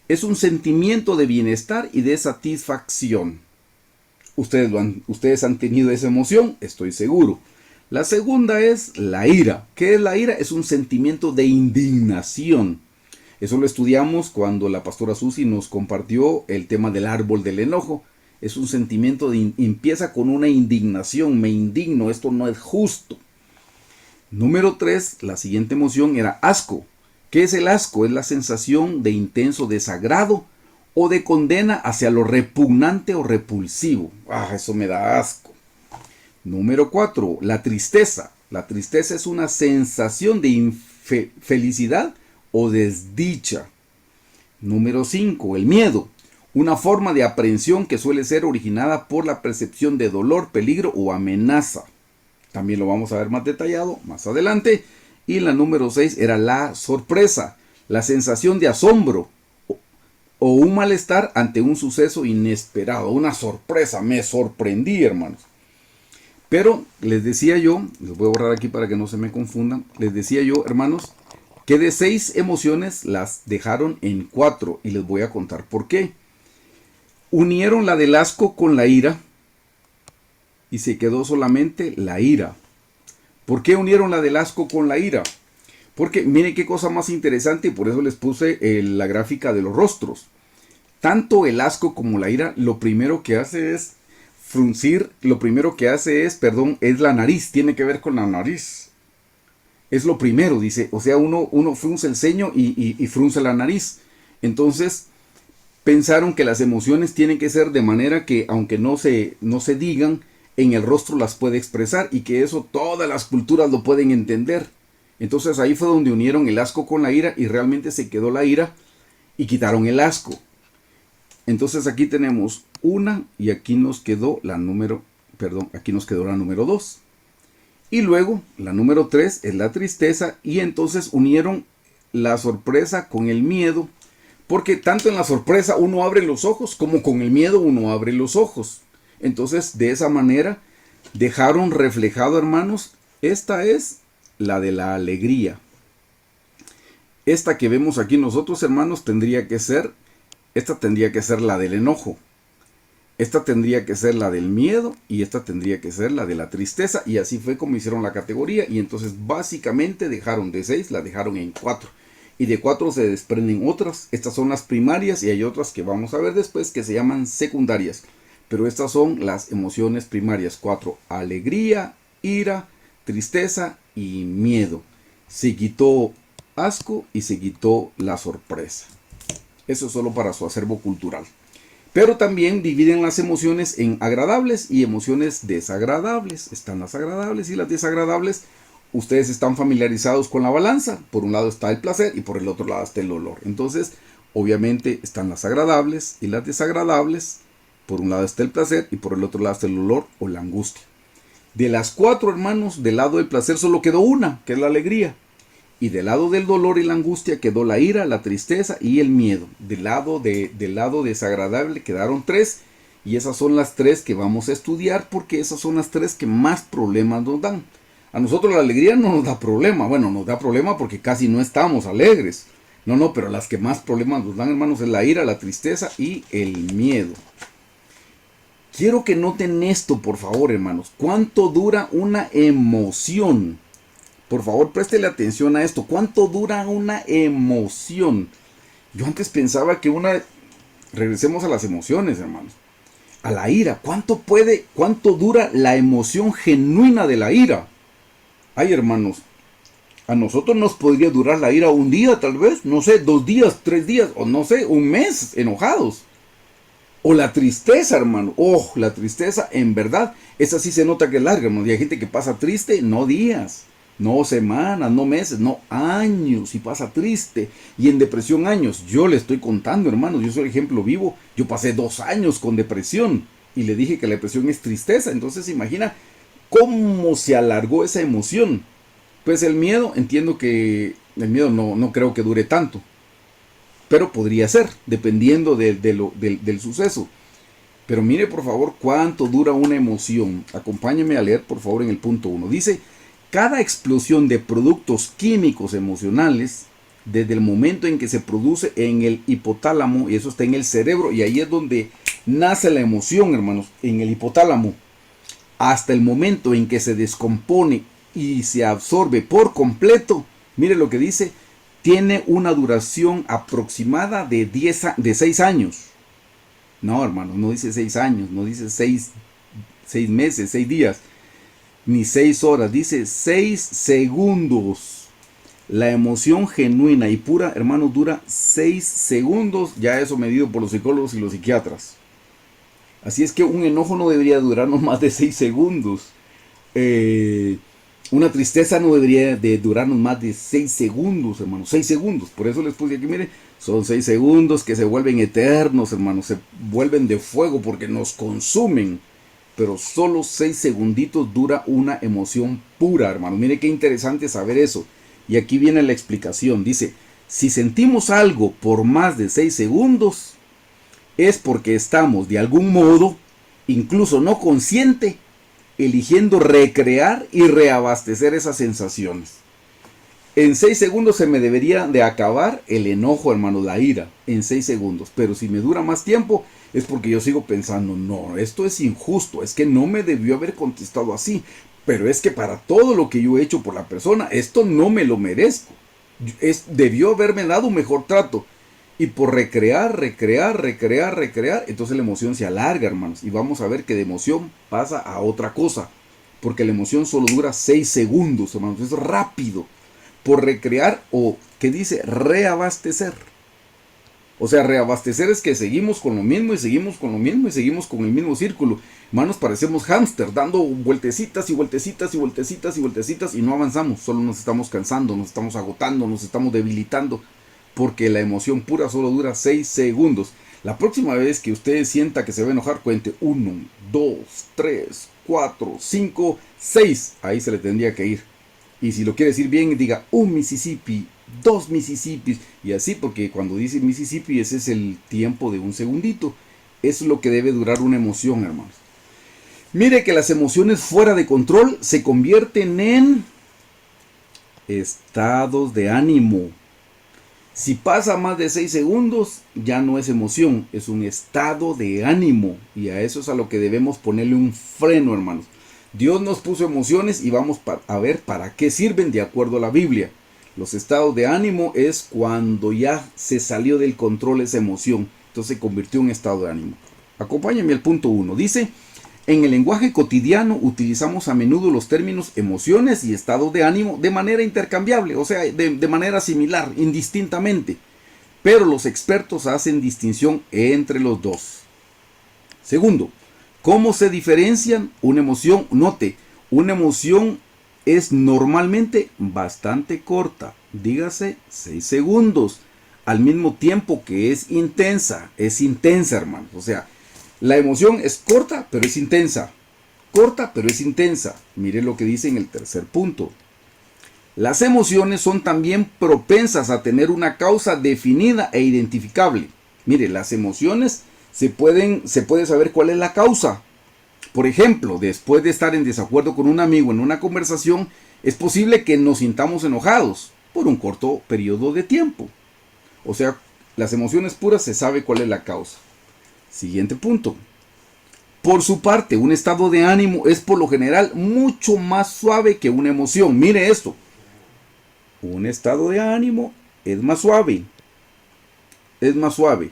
Es un sentimiento de bienestar y de satisfacción. Ustedes han tenido esa emoción, estoy seguro. La segunda es la ira. ¿Qué es la ira? Es un sentimiento de indignación. Eso lo estudiamos cuando la pastora Susi nos compartió el tema del árbol del enojo. Es un sentimiento empieza con una indignación. Me indigno, esto no es justo. Número 3, la siguiente emoción era asco. ¿Qué es el asco? Es la sensación de intenso desagrado o de condena hacia lo repugnante o repulsivo. Eso me da asco. Número 4, la tristeza. La tristeza es una sensación de infelicidad o desdicha. Número 5, el miedo. Una forma de aprehensión que suele ser originada por la percepción de dolor, peligro o amenaza. También lo vamos a ver más detallado más adelante. Y la número 6 era la sorpresa, la sensación de asombro o un malestar ante un suceso inesperado, una sorpresa. Me sorprendí, hermanos. Pero les decía yo, les voy a borrar aquí para que no se me confundan, les decía yo, hermanos, que de 6 emociones las dejaron en 4 y les voy a contar por qué. Unieron la del asco con la ira y se quedó solamente la ira. ¿Por qué unieron la del asco con la ira? Porque miren qué cosa más interesante y por eso les puse la gráfica de los rostros. Tanto el asco como la ira, lo primero que hace es fruncir, es la nariz, tiene que ver con la nariz. Es lo primero, dice, o sea, uno frunce el ceño y frunce la nariz. Entonces, pensaron que las emociones tienen que ser de manera que, aunque no se digan, en el rostro las puede expresar y que eso todas las culturas lo pueden entender. Entonces ahí fue donde unieron el asco con la ira y realmente se quedó la ira y quitaron el asco. Entonces aquí tenemos una y aquí nos quedó la número 2. Y luego la número 3 es la tristeza y entonces unieron la sorpresa con el miedo, porque tanto en la sorpresa uno abre los ojos como con el miedo uno abre los ojos. Entonces, de esa manera, dejaron reflejado, hermanos, esta es la de la alegría. Esta que vemos aquí nosotros, hermanos, tendría que ser la del enojo. Esta tendría que ser la del miedo y esta tendría que ser la de la tristeza. Y así fue como hicieron la categoría. Y entonces, básicamente, dejaron de 6, la dejaron en 4. Y de 4 se desprenden otras. Estas son las primarias y hay otras que vamos a ver después que se llaman secundarias. Pero estas son las emociones primarias. 4. Alegría, ira, tristeza y miedo. Se quitó asco y se quitó la sorpresa. Eso es solo para su acervo cultural. Pero también dividen las emociones en agradables y emociones desagradables. Están las agradables y las desagradables. Ustedes están familiarizados con la balanza. Por un lado está el placer y por el otro lado está el dolor. Entonces, obviamente están las agradables y las desagradables. Por un lado está el placer y por el otro lado está el dolor o la angustia. De las 4, hermanos, del lado del placer solo quedó una, que es la alegría. Y del lado del dolor y la angustia quedó la ira, la tristeza y el miedo. Del lado desagradable quedaron 3. Y esas son las tres que vamos a estudiar porque esas son las tres que más problemas nos dan. A nosotros la alegría no nos da problema. Bueno, nos da problema porque casi no estamos alegres. No, pero las que más problemas nos dan, hermanos, es la ira, la tristeza y el miedo. Quiero que noten esto, por favor, hermanos. ¿Cuánto dura una emoción? Por favor, préstele atención a esto. ¿Cuánto dura una emoción? Yo antes pensaba que regresemos a las emociones, hermanos. A la ira. ¿Cuánto dura la emoción genuina de la ira? Ay, hermanos, a nosotros nos podría durar la ira un día, tal vez, no sé, 2 días, 3 días, o no sé, un mes enojados. O la tristeza, hermano. Oh, la tristeza, en verdad, esa sí se nota que es larga, hermano. Y hay gente que pasa triste, no días, no semanas, no meses, no años, y pasa triste. Y en depresión años. Yo le estoy contando, hermanos, yo soy el ejemplo vivo. Yo pasé 2 años con depresión. Y le dije que la depresión es tristeza. Entonces, imagina cómo se alargó esa emoción. Pues el miedo, entiendo que el miedo no creo que dure tanto. Pero podría ser, dependiendo del suceso. Pero mire por favor cuánto dura una emoción. Acompáñeme a leer por favor en el punto 1. Dice, cada explosión de productos químicos emocionales, desde el momento en que se produce en el hipotálamo, y eso está en el cerebro, y ahí es donde nace la emoción, hermanos, en el hipotálamo, hasta el momento en que se descompone y se absorbe por completo, mire lo que dice, tiene una duración aproximada de 6 años. No, hermano, no dice 6 años, no dice 6 meses, 6 días, ni 6 horas, dice 6 segundos. La emoción genuina y pura, hermano, dura 6 segundos, ya eso medido por los psicólogos y los psiquiatras. Así es que un enojo no debería durarnos más de 6 segundos. Una tristeza no debería de durarnos más de 6 segundos, hermanos. 6 segundos. Por eso les puse aquí, mire, son 6 segundos que se vuelven eternos, hermanos. Se vuelven de fuego porque nos consumen. Pero solo 6 segunditos dura una emoción pura, hermano. Mire qué interesante saber eso. Y aquí viene la explicación. Dice, si sentimos algo por más de 6 segundos, es porque estamos de algún modo, incluso no consciente, eligiendo recrear y reabastecer esas sensaciones. En 6 segundos se me debería de acabar el enojo, hermano, la ira, en 6 segundos. Pero si me dura más tiempo, es porque yo sigo pensando, no, esto es injusto, es que no me debió haber contestado así. Pero es que para todo lo que yo he hecho por la persona, esto no me lo merezco. Debió haberme dado un mejor trato. Y por recrear, entonces la emoción se alarga, hermanos. Y vamos a ver que de emoción pasa a otra cosa. Porque la emoción solo dura 6 segundos, hermanos. Es rápido. Por recrear o, ¿qué dice? Reabastecer. O sea, reabastecer es que seguimos con lo mismo y seguimos con lo mismo y seguimos con el mismo círculo. Hermanos, parecemos hámster, dando vueltecitas y vueltecitas y vueltecitas y vueltecitas y no avanzamos. Solo nos estamos cansando, nos estamos agotando, nos estamos debilitando. Porque la emoción pura solo dura 6 segundos. La próxima vez que usted sienta que se va a enojar, cuente 1, 2, 3, 4, 5, 6. Ahí se le tendría que ir. Y si lo quiere decir bien, diga 1 Mississippi, 2 Mississippis. Y así, porque cuando dice Mississippi, ese es el tiempo de un segundito. Eso es lo que debe durar una emoción, hermanos. Mire que las emociones fuera de control se convierten en estados de ánimo. Si pasa más de 6 segundos, ya no es emoción, es un estado de ánimo. Y a eso es a lo que debemos ponerle un freno, hermanos. Dios nos puso emociones y vamos a ver para qué sirven de acuerdo a la Biblia. Los estados de ánimo es cuando ya se salió del control esa emoción. Entonces se convirtió en estado de ánimo. Acompáñenme al punto 1. Dice, en el lenguaje cotidiano utilizamos a menudo los términos emociones y estado de ánimo de manera intercambiable, o sea, de manera similar, indistintamente. Pero los expertos hacen distinción entre los dos. Segundo, ¿cómo se diferencian una emoción? Note, una emoción es normalmente bastante corta, dígase 6 segundos, al mismo tiempo que es intensa, hermanos, o sea, la emoción es corta, pero es intensa. Corta, pero es intensa. Mire lo que dice en el tercer punto. Las emociones son también propensas a tener una causa definida e identificable. Mire, las emociones se puede saber cuál es la causa. Por ejemplo, después de estar en desacuerdo con un amigo en una conversación, es posible que nos sintamos enojados por un corto periodo de tiempo. O sea, las emociones puras se sabe cuál es la causa. Siguiente punto. Por su parte, un estado de ánimo es por lo general mucho más suave que una emoción. Mire esto. Un estado de ánimo es más suave. Es más suave.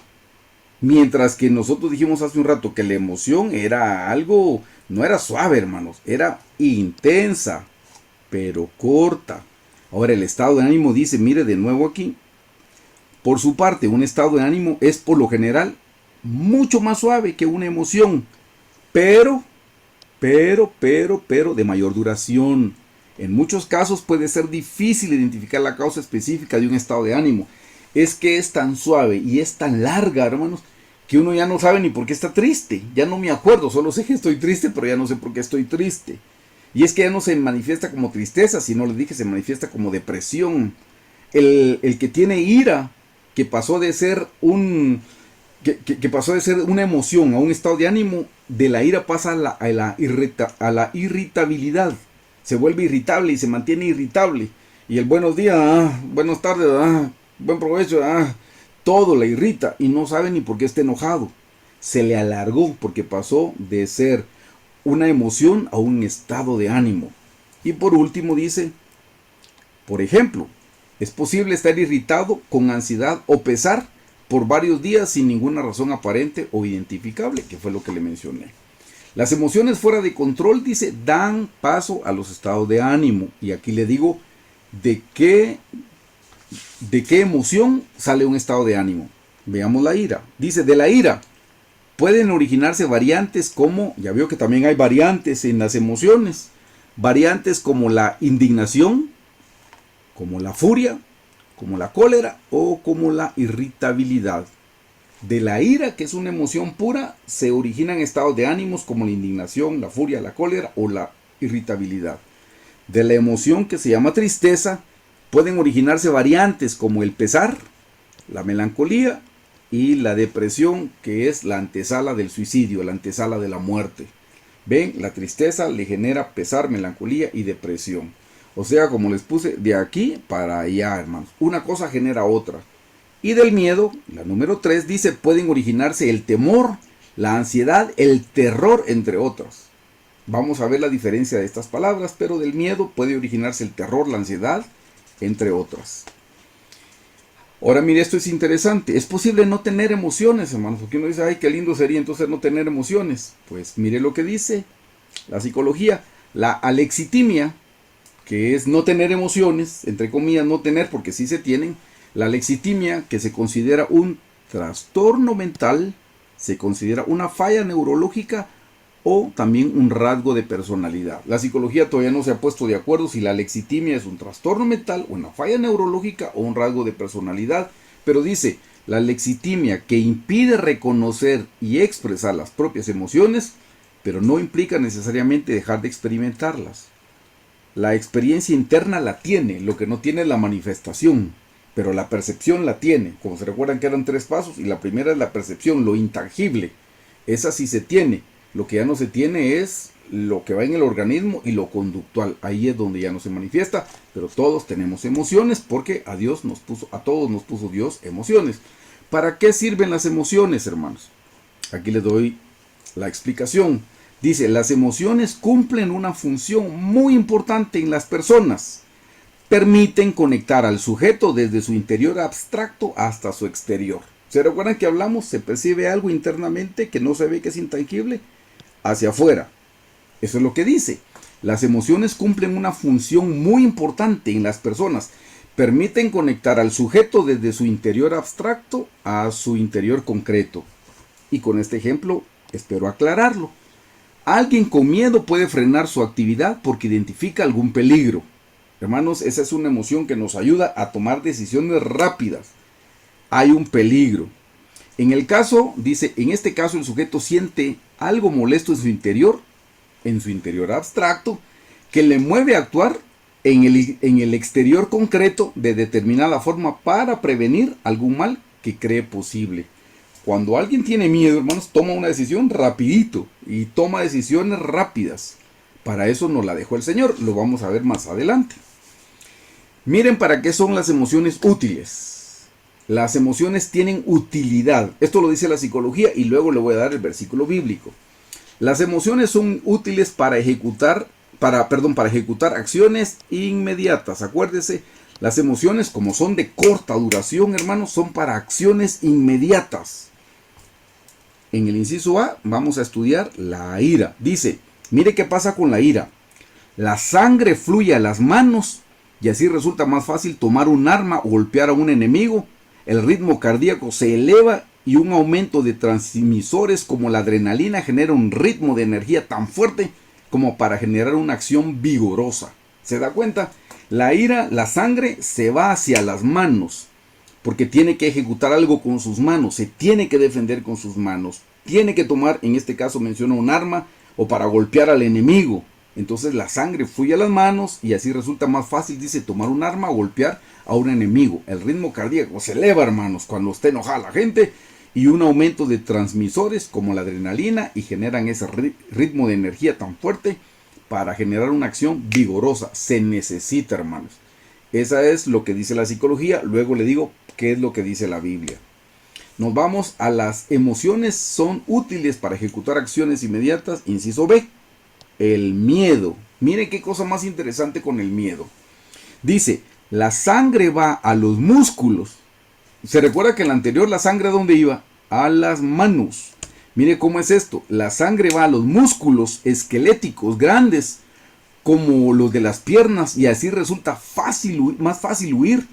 Mientras que nosotros dijimos hace un rato que la emoción era algo, no era suave, hermanos, era intensa, pero corta. Ahora el estado de ánimo dice, mire de nuevo aquí, por su parte, un estado de ánimo es por lo general mucho más suave que una emoción, pero de mayor duración. En muchos casos puede ser difícil identificar la causa específica de un estado de ánimo. Es que es tan suave y es tan larga, hermanos, que uno ya no sabe ni por qué está triste. Ya no me acuerdo, solo sé que estoy triste, pero ya no sé por qué estoy triste. Y es que ya no se manifiesta como tristeza, sino les dije, se manifiesta como depresión. El que tiene ira, que pasó de ser que pasó de ser una emoción a un estado de ánimo, de la ira pasa a la irritabilidad. Se vuelve irritable y se mantiene irritable. Y el buenos días, buenas tardes, buen provecho, todo le irrita y no sabe ni por qué está enojado. Se le alargó porque pasó de ser una emoción a un estado de ánimo. Y por último dice, por ejemplo, es posible estar irritado con ansiedad o pesar por varios días sin ninguna razón aparente o identificable, que fue lo que le mencioné. Las emociones fuera de control, dice, dan paso a los estados de ánimo. Y aquí le digo de qué emoción sale un estado de ánimo. Veamos la ira. Dice, de la ira pueden originarse variantes como, ya veo que también hay variantes en las emociones, variantes como la indignación, como la furia, como la cólera o como la irritabilidad. De la ira, que es una emoción pura, se originan estados de ánimos como la indignación, la furia, la cólera o la irritabilidad. De la emoción que se llama tristeza, pueden originarse variantes como el pesar, la melancolía y la depresión, que es la antesala del suicidio, la antesala de la muerte. Ven, la tristeza le genera pesar, melancolía y depresión. O sea, como les puse, de aquí para allá, hermanos. Una cosa genera otra. Y del miedo, la número 3 dice, pueden originarse el temor, la ansiedad, el terror, entre otras. Vamos a ver la diferencia de estas palabras, pero del miedo puede originarse el terror, la ansiedad, entre otras. Ahora mire, esto es interesante. Es posible no tener emociones, hermanos, porque uno dice, ay, qué lindo sería entonces no tener emociones. Pues mire lo que dice la psicología. La alexitimia, que es no tener emociones, entre comillas, no tener, porque sí se tienen. La alexitimia, que se considera un trastorno mental, se considera una falla neurológica o también un rasgo de personalidad. La psicología todavía no se ha puesto de acuerdo si la alexitimia es un trastorno mental, una falla neurológica o un rasgo de personalidad, pero dice, la alexitimia que impide reconocer y expresar las propias emociones, pero no implica necesariamente dejar de experimentarlas. La experiencia interna la tiene, lo que no tiene es la manifestación, pero la percepción la tiene. Como se recuerdan que eran 3 pasos, y la primera es la percepción, lo intangible. Esa sí se tiene. Lo que ya no se tiene es lo que va en el organismo y lo conductual. Ahí es donde ya no se manifiesta, pero todos tenemos emociones porque a todos nos puso Dios emociones. ¿Para qué sirven las emociones, hermanos? Aquí les doy la explicación. Dice, las emociones cumplen una función muy importante en las personas. Permiten conectar al sujeto desde su interior abstracto hasta su exterior. ¿Se recuerdan que hablamos? Se percibe algo internamente que no se ve, que es intangible, hacia afuera. Eso es lo que dice. Las emociones cumplen una función muy importante en las personas. Permiten conectar al sujeto desde su interior abstracto a su interior concreto. Y con este ejemplo espero aclararlo. Alguien con miedo puede frenar su actividad porque identifica algún peligro. Hermanos, esa es una emoción que nos ayuda a tomar decisiones rápidas. Hay un peligro. En este caso el sujeto siente algo molesto en su interior abstracto, que le mueve a actuar en el exterior concreto de determinada forma para prevenir algún mal que cree posible. Cuando alguien tiene miedo, hermanos, toma una decisión rapidito y toma decisiones rápidas. Para eso nos la dejó el Señor, lo vamos a ver más adelante. Miren para qué son las emociones útiles. Las emociones tienen utilidad. Esto lo dice la psicología y luego le voy a dar el versículo bíblico. Las emociones son útiles para ejecutar acciones inmediatas. Acuérdese, las emociones, como son de corta duración, hermanos, son para acciones inmediatas. En el inciso A vamos a estudiar la ira. Dice, mire qué pasa con la ira. La sangre fluye a las manos y así resulta más fácil tomar un arma o golpear a un enemigo. El ritmo cardíaco se eleva y un aumento de transmisores como la adrenalina genera un ritmo de energía tan fuerte como para generar una acción vigorosa. ¿Se da cuenta? La ira, la sangre se va hacia las manos porque tiene que ejecutar algo con sus manos, se tiene que defender con sus manos, tiene que tomar, en este caso menciona un arma o para golpear al enemigo. Entonces la sangre fluye a las manos y así resulta más fácil, dice, tomar un arma o golpear a un enemigo. El ritmo cardíaco se eleva, hermanos, cuando está enojada la gente, y un aumento de transmisores como la adrenalina y generan ese ritmo de energía tan fuerte para generar una acción vigorosa. Se necesita, hermanos. Esa es lo que dice la psicología. Luego le digo qué es lo que dice la Biblia. Nos vamos a las emociones son útiles para ejecutar acciones inmediatas. Inciso B. El miedo. Mire qué cosa más interesante con el miedo. Dice, la sangre va a los músculos. Se recuerda que en la anterior la sangre ¿a dónde iba? A las manos. Mire cómo es esto. La sangre va a los músculos esqueléticos grandes como los de las piernas y así resulta más fácil huir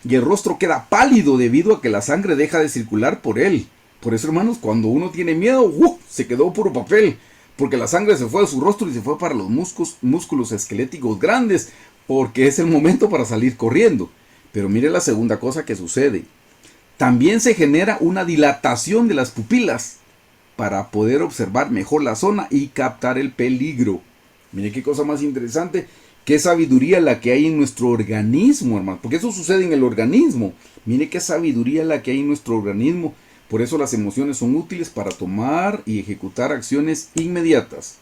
y el rostro queda pálido debido a que la sangre deja de circular por él. Por eso, hermanos, cuando uno tiene miedo, se quedó puro papel, porque la sangre se fue de su rostro y se fue para los músculos esqueléticos grandes, porque es el momento para salir corriendo. Pero mire la segunda cosa que sucede. También se genera una dilatación de las pupilas para poder observar mejor la zona y captar el peligro. Mire qué cosa más interesante, qué sabiduría la que hay en nuestro organismo, hermano, porque eso sucede en el organismo. Mire qué sabiduría la que hay en nuestro organismo. Por eso las emociones son útiles para tomar y ejecutar acciones inmediatas.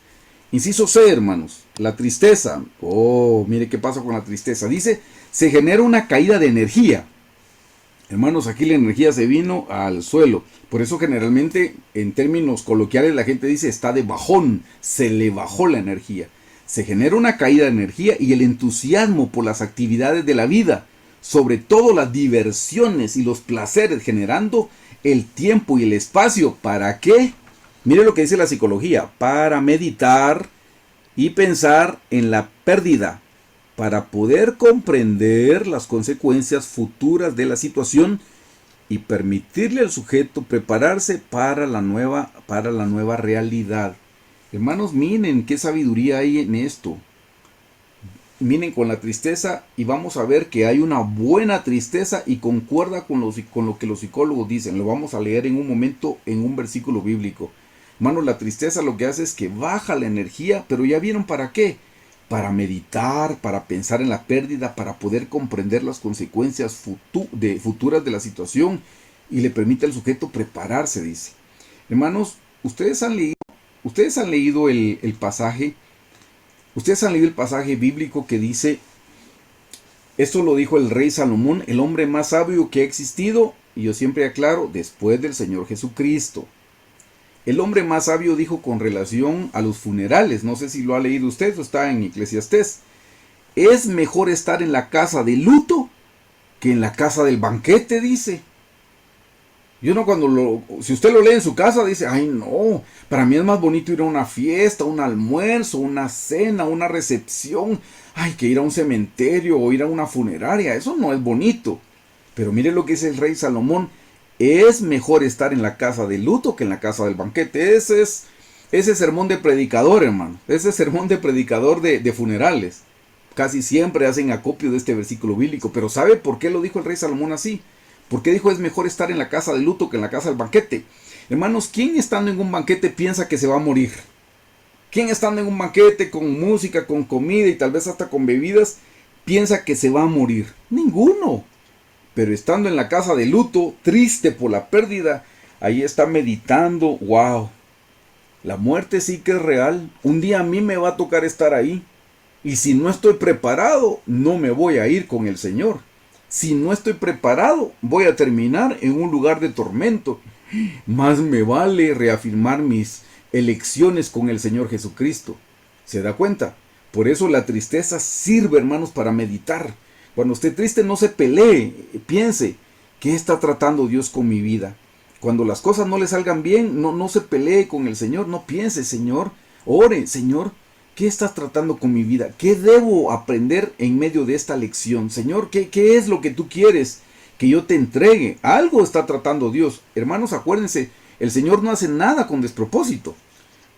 Inciso C, hermanos, la tristeza. Oh, mire qué pasa con la tristeza. Dice, se genera una caída de energía. Hermanos, aquí la energía se vino al suelo. Por eso generalmente en términos coloquiales la gente dice está de bajón, se le bajó la energía. Se genera una caída de energía y el entusiasmo por las actividades de la vida, sobre todo las diversiones y los placeres, generando el tiempo y el espacio. ¿Para qué? Mire lo que dice la psicología, para meditar y pensar en la pérdida, para poder comprender las consecuencias futuras de la situación y permitirle al sujeto prepararse para la nueva realidad. Hermanos, miren qué sabiduría hay en esto. Miren con la tristeza y vamos a ver que hay una buena tristeza y concuerda con lo que los psicólogos dicen. Lo vamos a leer en un momento en un versículo bíblico. Hermanos, la tristeza lo que hace es que baja la energía, pero ya vieron para qué. Para meditar, para pensar en la pérdida, para poder comprender las consecuencias futuras de la situación y le permite al sujeto prepararse, dice. Hermanos, ustedes han leído el pasaje bíblico que dice, esto lo dijo el rey Salomón, el hombre más sabio que ha existido, y yo siempre aclaro, después del Señor Jesucristo. El hombre más sabio dijo con relación a los funerales, no sé si lo ha leído usted o está en Eclesiastés, es mejor estar en la casa de luto que en la casa del banquete, dice. Y uno si usted lo lee en su casa, dice, ay no, para mí es más bonito ir a una fiesta, un almuerzo, una cena, una recepción, ay, que ir a un cementerio o ir a una funeraria, eso no es bonito. Pero mire lo que dice el rey Salomón, es mejor estar en la casa de luto que en la casa del banquete. Ese sermón de predicador, hermano. Ese sermón de predicador de funerales. Casi siempre hacen acopio de este versículo bíblico. Pero ¿sabe por qué lo dijo el rey Salomón así? ¿Por qué dijo es mejor estar en la casa de luto que en la casa del banquete? Hermanos, ¿quién estando en un banquete piensa que se va a morir? ¿Quién estando en un banquete con música, con comida y tal vez hasta con bebidas piensa que se va a morir? Ninguno. Pero estando en la casa de luto, triste por la pérdida, ahí está meditando, wow, la muerte sí que es real, un día a mí me va a tocar estar ahí, y si no estoy preparado, no me voy a ir con el Señor. Si no estoy preparado, voy a terminar en un lugar de tormento. Más me vale reafirmar mis elecciones con el Señor Jesucristo. ¿Se da cuenta? Por eso la tristeza sirve, hermanos, para meditar. Cuando esté triste, no se pelee, piense, ¿qué está tratando Dios con mi vida? Cuando las cosas no le salgan bien, no se pelee con el Señor, no piense, Señor, ore, Señor, ¿qué estás tratando con mi vida? ¿Qué debo aprender en medio de esta lección? Señor, ¿qué es lo que tú quieres que yo te entregue? Algo está tratando Dios. Hermanos, acuérdense, el Señor no hace nada con despropósito.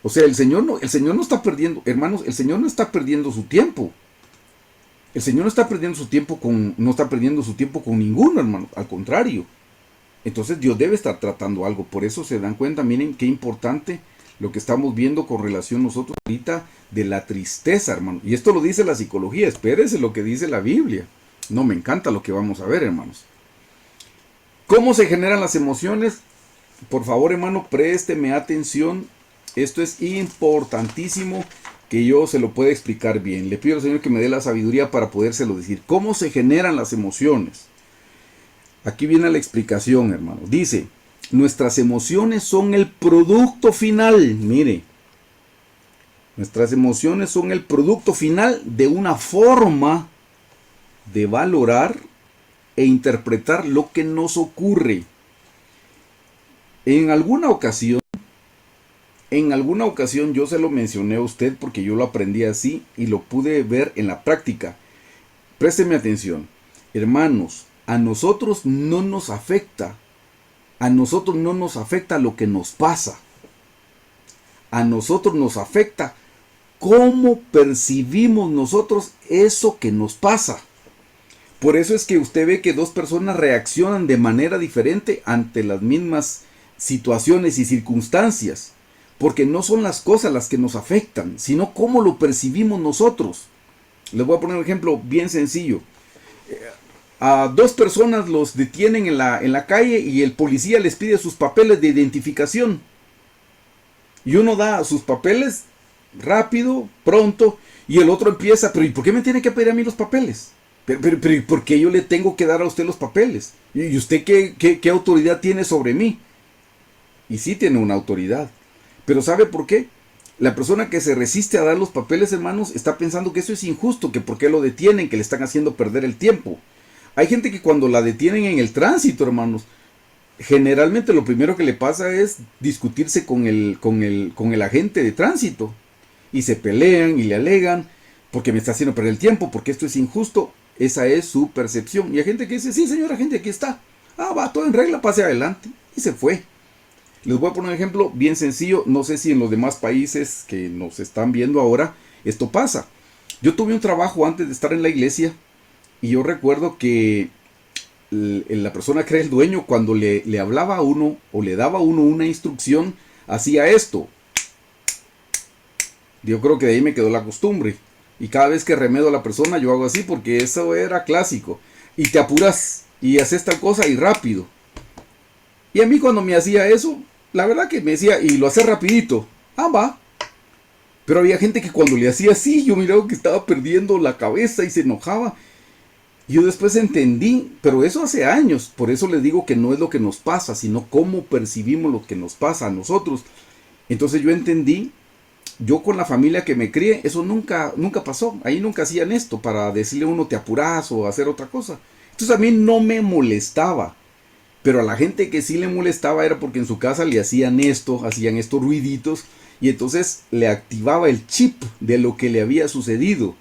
O sea, el Señor no está perdiendo, hermanos, el Señor no está perdiendo su tiempo. El Señor no está perdiendo su tiempo con ninguno, hermano. Al contrario. Entonces Dios debe estar tratando algo. Por eso se dan cuenta, miren qué importante lo que estamos viendo con relación nosotros ahorita de la tristeza, hermano. Y esto lo dice la psicología, espérese lo que dice la Biblia. No, me encanta lo que vamos a ver, hermanos. ¿Cómo se generan las emociones? Por favor, hermano, présteme atención. Esto es importantísimo que yo se lo pueda explicar bien. Le pido al Señor que me dé la sabiduría para podérselo decir. ¿Cómo se generan las emociones? Aquí viene la explicación, hermano. Dice, nuestras emociones son el producto final. Mire, nuestras emociones son el producto final de una forma de valorar e interpretar lo que nos ocurre. En alguna ocasión yo se lo mencioné a usted porque yo lo aprendí así y lo pude ver en la práctica. Présteme atención. Hermanos, a nosotros no nos afecta. A nosotros no nos afecta lo que nos pasa. A nosotros nos afecta cómo percibimos nosotros eso que nos pasa. Por eso es que usted ve que dos personas reaccionan de manera diferente ante las mismas situaciones y circunstancias. Porque no son las cosas las que nos afectan, sino cómo lo percibimos nosotros. Les voy a poner un ejemplo bien sencillo. A dos personas los detienen en la calle y el policía les pide sus papeles de identificación. Y uno da sus papeles rápido, pronto, y el otro empieza, pero ¿y por qué me tiene que pedir a mí los papeles? Pero ¿por qué yo le tengo que dar a usted los papeles? ¿Y usted qué autoridad tiene sobre mí? Y sí tiene una autoridad. Pero ¿sabe por qué? La persona que se resiste a dar los papeles, hermanos, está pensando que eso es injusto, que por qué lo detienen, que le están haciendo perder el tiempo. Hay gente que cuando la detienen en el tránsito, hermanos, generalmente lo primero que le pasa es discutirse con el agente de tránsito. Y se pelean y le alegan, porque me está haciendo perder el tiempo, porque esto es injusto. Esa es su percepción. Y hay gente que dice, sí señora agente, aquí está. Ah, va, todo en regla, pase adelante. Y se fue. Les voy a poner un ejemplo bien sencillo. No sé si en los demás países que nos están viendo ahora esto pasa. Yo tuve un trabajo antes de estar en la iglesia y yo recuerdo que la persona que era el dueño, cuando le hablaba a uno o le daba a uno una instrucción, hacía esto. Yo creo que de ahí me quedó la costumbre. Y cada vez que remedo a la persona yo hago así porque eso era clásico. Y te apuras y haces tal cosa y rápido. Y a mí cuando me hacía eso, la verdad que me decía, y lo hace rapidito. Ah, va. Pero había gente que cuando le hacía así, yo miraba que estaba perdiendo la cabeza y se enojaba. Y yo después entendí, pero eso hace años. Por eso les digo que no es lo que nos pasa, sino cómo percibimos lo que nos pasa a nosotros. Entonces yo entendí, yo con la familia que me crié, eso nunca pasó. Ahí nunca hacían esto para decirle a uno te apuras o hacer otra cosa. Entonces a mí no me molestaba. Pero a la gente que sí le molestaba era porque en su casa le hacían estos ruiditos, y entonces le activaba el chip de lo que le había sucedido.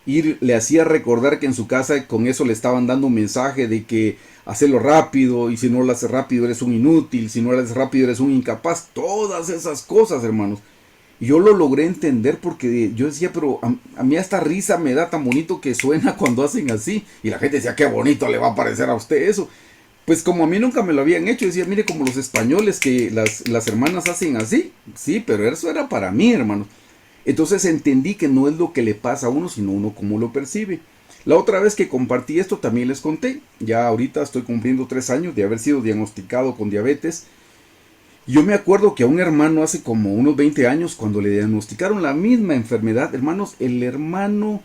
Y le hacía recordar que en su casa con eso le estaban dando un mensaje de que hacerlo rápido, y si no lo haces rápido eres un inútil, si no lo haces rápido eres un incapaz. Todas esas cosas, hermanos. Y yo lo logré entender porque yo decía, pero a mí esta risa me da tan bonito que suena cuando hacen así. Y la gente decía, qué bonito le va a parecer a usted eso. Pues como a mí nunca me lo habían hecho, decía, mire, como los españoles que las hermanas hacen así. Sí, pero eso era para mí, hermano. Entonces entendí que no es lo que le pasa a uno, sino uno cómo lo percibe. La otra vez que compartí esto también les conté. Ya ahorita estoy cumpliendo 3 años de haber sido diagnosticado con diabetes. Yo me acuerdo que a un hermano hace como unos 20 años, cuando le diagnosticaron la misma enfermedad, hermanos, el hermano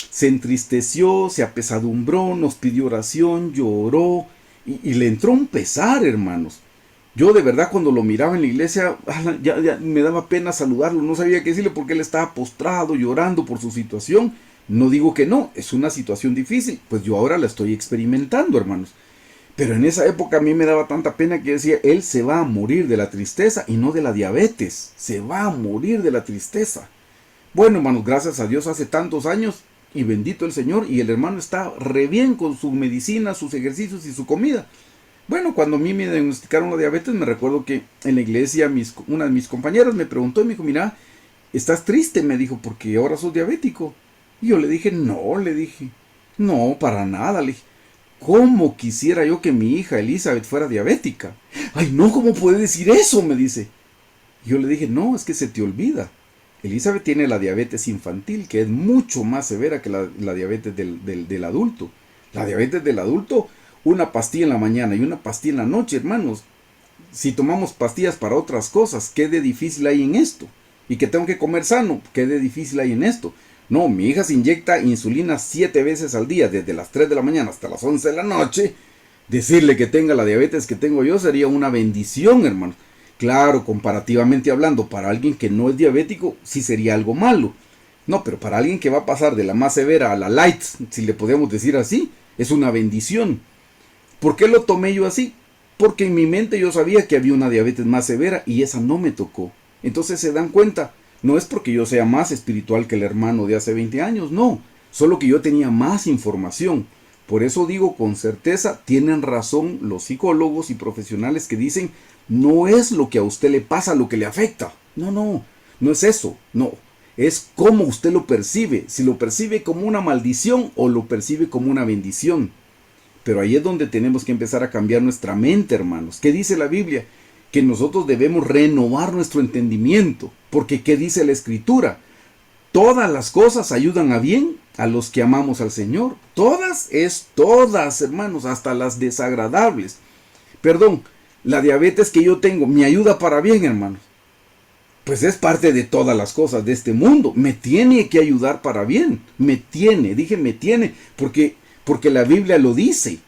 se entristeció, se apesadumbró, nos pidió oración, lloró y le entró un pesar, hermanos. Yo de verdad cuando lo miraba en la iglesia, ya me daba pena saludarlo, no sabía qué decirle porque él estaba postrado, llorando por su situación. No digo que no, es una situación difícil, pues yo ahora la estoy experimentando, hermanos. Pero en esa época a mí me daba tanta pena que decía, él se va a morir de la tristeza y no de la diabetes, se va a morir de la tristeza. Bueno, hermanos, gracias a Dios hace tantos años y bendito el Señor y el hermano está re bien con su medicina, sus ejercicios y su comida. Bueno, cuando a mí me diagnosticaron la diabetes, me recuerdo que en la iglesia una de mis compañeras me preguntó y me dijo, mira, ¿estás triste? Me dijo, porque ahora sos diabético. Y yo le dije, no, para nada, le dije. ¿Cómo quisiera yo que mi hija Elizabeth fuera diabética? Ay, no, ¿cómo puede decir eso? Me dice. Yo le dije, no, es que se te olvida. Elizabeth tiene la diabetes infantil, que es mucho más severa que la diabetes del adulto. La diabetes del adulto, una pastilla en la mañana y una pastilla en la noche, hermanos. Si tomamos pastillas para otras cosas, ¿qué de difícil hay en esto? Y que tengo que comer sano, ¿qué de difícil hay en esto? No, mi hija se inyecta insulina 7 veces al día, desde las 3 de la mañana hasta las 11 de la noche. Decirle que tenga la diabetes que tengo yo sería una bendición, hermano. Claro, comparativamente hablando, para alguien que no es diabético, sí sería algo malo. No, pero para alguien que va a pasar de la más severa a la light, si le podemos decir así, es una bendición. ¿Por qué lo tomé yo así? Porque en mi mente yo sabía que había una diabetes más severa y esa no me tocó. Entonces se dan cuenta, no es porque yo sea más espiritual que el hermano de hace 20 años, no, solo que yo tenía más información. Por eso digo con certeza, tienen razón los psicólogos y profesionales que dicen, no es lo que a usted le pasa lo que le afecta. No es eso, no. Es cómo usted lo percibe, si lo percibe como una maldición o lo percibe como una bendición. Pero ahí es donde tenemos que empezar a cambiar nuestra mente, hermanos. ¿Qué dice la Biblia? Que nosotros debemos renovar nuestro entendimiento. Porque ¿qué dice la Escritura? Todas las cosas ayudan a bien a los que amamos al Señor. Todas, hermanos, hasta las desagradables. Perdón, la diabetes que yo tengo me ayuda para bien, hermanos. Pues es parte de todas las cosas de este mundo. Me tiene que ayudar para bien. Me tiene, porque la Biblia lo dice.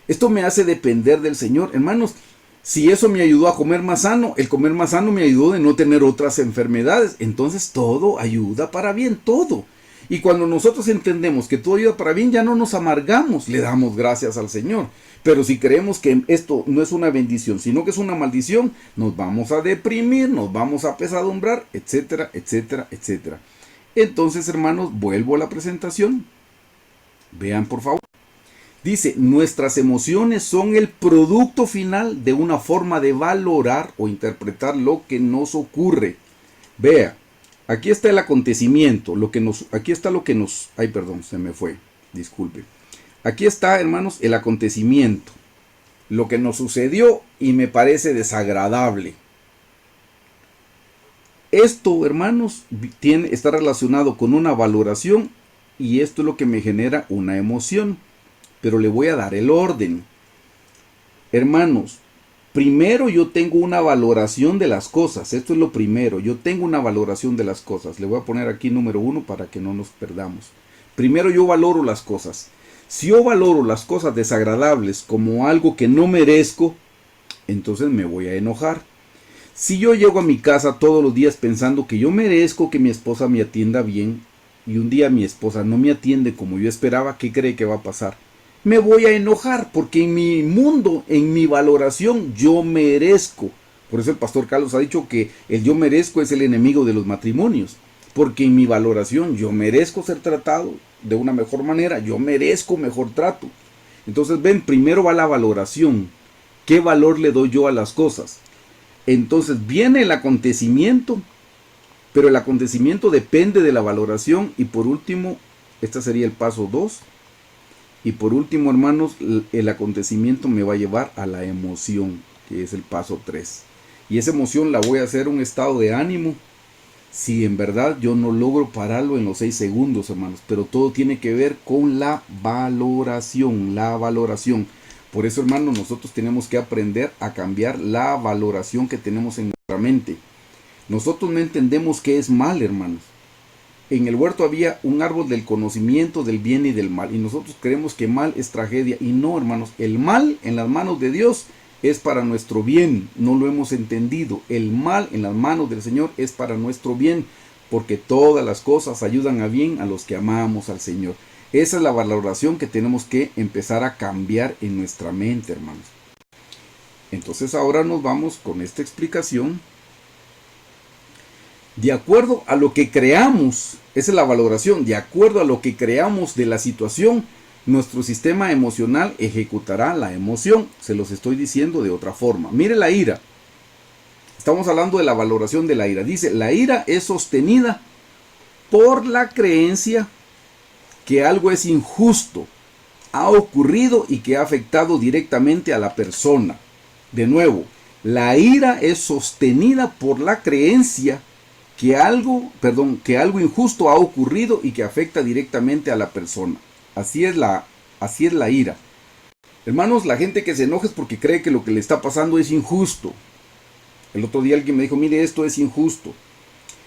Esto me hace depender del Señor. Hermanos, si eso me ayudó a comer más sano, el comer más sano me ayudó de no tener otras enfermedades. Entonces todo ayuda para bien, todo. Y cuando nosotros entendemos que todo ayuda para bien, ya no nos amargamos, le damos gracias al Señor. Pero si creemos que esto no es una bendición, sino que es una maldición, nos vamos a deprimir, nos vamos a apesadumbrar, etcétera, etcétera, etcétera. Entonces, hermanos, vuelvo a la presentación. Vean, por favor. Dice, nuestras emociones son el producto final de una forma de valorar o interpretar lo que nos ocurre. Vea, aquí está el acontecimiento, aquí está lo que nos, ay, perdón, se me fue, disculpe. Aquí está, hermanos, el acontecimiento, lo que nos sucedió y me parece desagradable. Esto, hermanos, está relacionado con una valoración y esto es lo que me genera una emoción. Pero le voy a dar el orden. Hermanos, primero yo tengo una valoración de las cosas. Esto es lo primero. Yo tengo una valoración de las cosas. Le voy a poner aquí número 1 para que no nos perdamos. Primero yo valoro las cosas. Si yo valoro las cosas desagradables como algo que no merezco, entonces me voy a enojar. Si yo llego a mi casa todos los días pensando que yo merezco que mi esposa me atienda bien y un día mi esposa no me atiende como yo esperaba, ¿qué cree que va a pasar? Me voy a enojar porque en mi mundo, en mi valoración, yo merezco. Por eso el pastor Carlos ha dicho que el yo merezco es el enemigo de los matrimonios. Porque en mi valoración yo merezco ser tratado de una mejor manera, yo merezco mejor trato. Entonces ven, primero va la valoración. ¿Qué valor le doy yo a las cosas? Entonces viene el acontecimiento, pero el acontecimiento depende de la valoración. Y por último, este sería el paso 2. Y por último, hermanos, el acontecimiento me va a llevar a la emoción, que es el paso 3. Y esa emoción la voy a hacer un estado de ánimo si en verdad yo no logro pararlo en los 6 segundos, hermanos. Pero todo tiene que ver con la valoración, la valoración. Por eso, hermanos, nosotros tenemos que aprender a cambiar la valoración que tenemos en nuestra mente. Nosotros no entendemos qué es mal, hermanos. En el huerto había un árbol del conocimiento del bien y del mal, y nosotros creemos que mal es tragedia, y no, hermanos, el mal en las manos de Dios es para nuestro bien. No lo hemos entendido. El mal en las manos del Señor es para nuestro bien, porque todas las cosas ayudan a bien a los que amamos al Señor. Esa es la valoración que tenemos que empezar a cambiar en nuestra mente, hermanos. Entonces ahora nos vamos con esta explicación. De acuerdo a lo que creamos, esa es la valoración, de acuerdo a lo que creamos de la situación, nuestro sistema emocional ejecutará la emoción. Se los estoy diciendo de otra forma. Mire la ira. Estamos hablando de la valoración de la ira. Dice, la ira es sostenida por la creencia que algo es injusto, ha ocurrido y que ha afectado directamente a la persona. De nuevo, la ira es sostenida por la creencia que algo injusto ha ocurrido y que afecta directamente a la persona. Así es la ira. Hermanos, la gente que se enoja es porque cree que lo que le está pasando es injusto. El otro día alguien me dijo, mire, esto es injusto.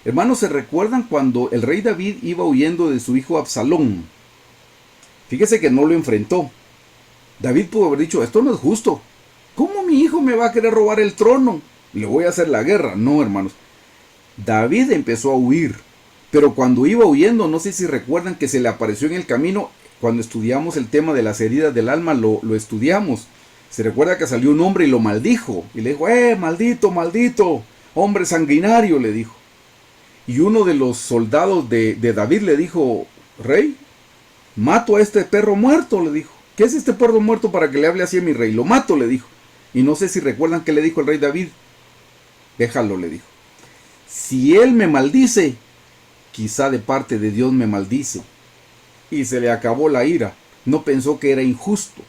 Hermanos, ¿se recuerdan cuando el rey David iba huyendo de su hijo Absalón? Fíjese que no lo enfrentó. David pudo haber dicho, esto no es justo. ¿Cómo mi hijo me va a querer robar el trono? Le voy a hacer la guerra. No, hermanos. David empezó a huir. Pero cuando iba huyendo, no sé si recuerdan que se le apareció en el camino. Cuando estudiamos el tema de las heridas del alma, lo estudiamos. Se recuerda que salió un hombre y lo maldijo. Y le dijo, maldito, maldito, hombre sanguinario, le dijo. Y uno de los soldados de David le dijo, rey, mato a este perro muerto, le dijo. ¿Qué es este perro muerto para que le hable así a mi rey? Lo mato, le dijo. Y no sé si recuerdan que le dijo el rey David. Déjalo, le dijo. Si él me maldice, quizá de parte de Dios me maldice. Y se le acabó la ira. No pensó que era injusto.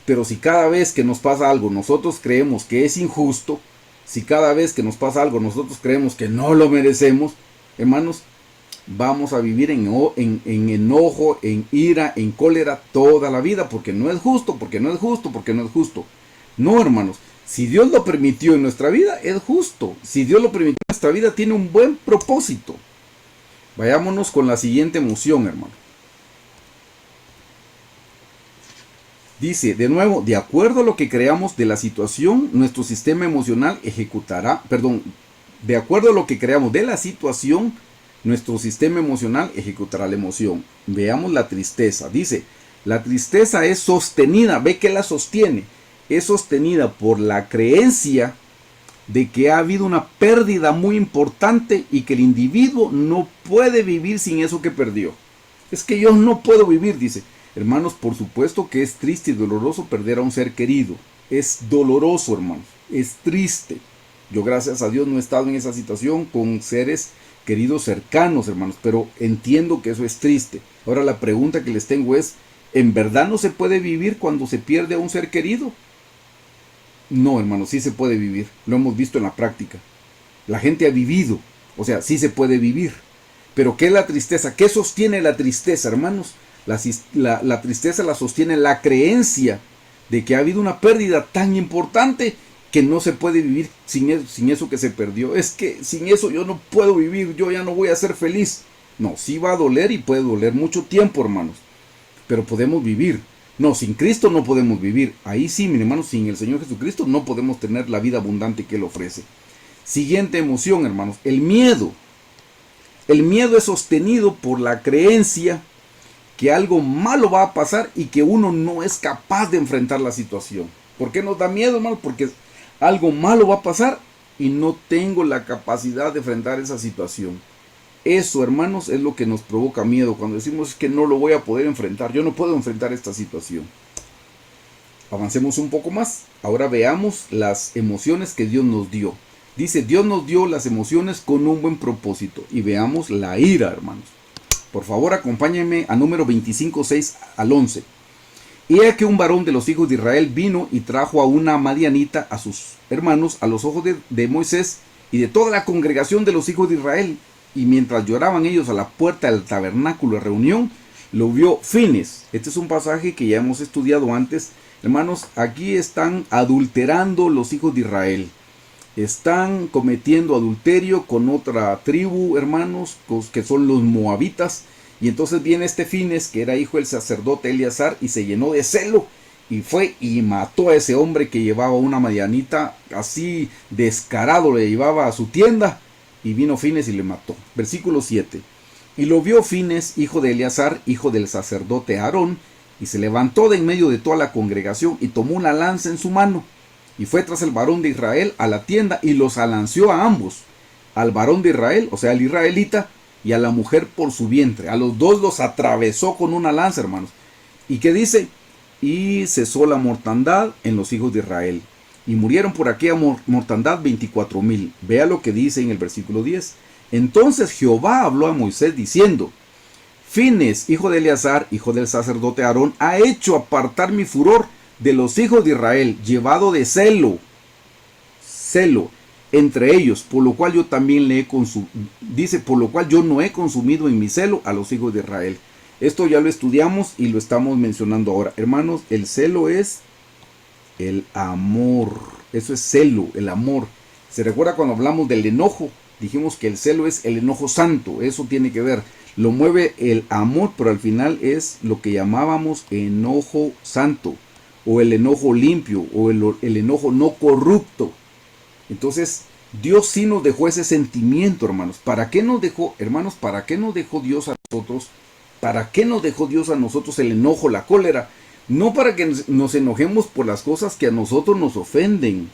Pero si cada vez que nos pasa algo nosotros creemos que es injusto, si cada vez que nos pasa algo nosotros creemos que no lo merecemos, hermanos, vamos a vivir en enojo, en ira, en cólera toda la vida, porque no es justo, porque no es justo, porque no es justo. No, hermanos, si Dios lo permitió en nuestra vida, es justo. Si Dios lo permitió en nuestra vida, tiene un buen propósito. Vayámonos con la siguiente emoción, hermano. Dice, de nuevo, de acuerdo a lo que creamos de la situación, nuestro sistema emocional de acuerdo a lo que creamos de la situación, nuestro sistema emocional ejecutará la emoción. Veamos la tristeza. Dice, la tristeza es sostenida, ve que la sostiene, es sostenida por la creencia de que ha habido una pérdida muy importante y que el individuo no puede vivir sin eso que perdió. Es que yo no puedo vivir, dice. Hermanos, por supuesto que es triste y doloroso perder a un ser querido. Es doloroso, hermanos. Es triste. Yo, gracias a Dios, no he estado en esa situación con seres queridos cercanos, hermanos, pero entiendo que eso es triste. Ahora la pregunta que les tengo es, ¿en verdad no se puede vivir cuando se pierde a un ser querido? No, hermanos, sí se puede vivir. Lo hemos visto en la práctica. La gente ha vivido. O sea, sí se puede vivir. Pero ¿qué es la tristeza? ¿Qué sostiene la tristeza, hermanos? La tristeza la sostiene la creencia de que ha habido una pérdida tan importante que no se puede vivir sin eso que se perdió. Es que sin eso yo no puedo vivir, yo ya no voy a ser feliz. No, sí va a doler y puede doler mucho tiempo, hermanos. Pero podemos vivir. No, sin Cristo no podemos vivir. Ahí sí, mi hermano, sin el Señor Jesucristo no podemos tener la vida abundante que Él ofrece. Siguiente emoción, hermanos, el miedo. El miedo es sostenido por la creencia que algo malo va a pasar y que uno no es capaz de enfrentar la situación. ¿Por qué nos da miedo, hermano? Porque algo malo va a pasar y no tengo la capacidad de enfrentar esa situación. Eso, hermanos, es lo que nos provoca miedo. Cuando decimos que no lo voy a poder enfrentar, yo no puedo enfrentar esta situación. Avancemos un poco más. Ahora veamos las emociones que Dios nos dio. Dice, Dios nos dio las emociones con un buen propósito. Y veamos la ira, hermanos. Por favor, acompáñenme a número 25, 6 al 11. Y he que un varón de los hijos de Israel vino y trajo a una madianita a sus hermanos a los ojos de Moisés y de toda la congregación de los hijos de Israel. Y mientras lloraban ellos a la puerta del tabernáculo de reunión, lo vio Fines. Este es un pasaje que ya hemos estudiado antes, Hermanos, aquí están adulterando los hijos de Israel. Están cometiendo adulterio con otra tribu, hermanos, que son los moabitas. Y entonces viene este Fines, que era hijo del sacerdote Eleazar, y se llenó de celo. Y fue y mató a ese hombre que llevaba una madianita, así descarado, le llevaba a su tienda. Y vino Fines y le mató. Versículo 7. Y lo vio Fines, hijo de Eleazar, hijo del sacerdote Aarón, y se levantó de en medio de toda la congregación y tomó una lanza en su mano. Y fue tras el varón de Israel a la tienda y los alanceó a ambos, al varón de Israel, o sea, al israelita, y a la mujer por su vientre. A los dos los atravesó con una lanza, hermanos. ¿Y qué dice? Y cesó la mortandad en los hijos de Israel. Y murieron por aquella mortandad 24,000. Vea lo que dice en el versículo 10. Entonces Jehová habló a Moisés diciendo: Fines, hijo de Eleazar, hijo del sacerdote Aarón, ha hecho apartar mi furor de los hijos de Israel, llevado de celo entre ellos, por lo cual yo también le he consumido, dice, por lo cual yo no he consumido en mi celo a los hijos de Israel. Esto ya lo estudiamos y lo estamos mencionando ahora. Hermanos, el celo es el amor. Eso es celo, el amor. ¿Se recuerda cuando hablamos del enojo? Dijimos que el celo es el enojo santo. Eso tiene que ver. Lo mueve el amor, pero al final es lo que llamábamos enojo santo, o el enojo limpio, o el enojo no corrupto. Entonces, Dios sí nos dejó ese sentimiento, hermanos. ¿Para qué nos dejó, hermanos? ¿Para qué nos dejó Dios a nosotros? ¿Para qué nos dejó Dios a nosotros el enojo, la cólera? No para que nos enojemos por las cosas que a nosotros nos ofenden.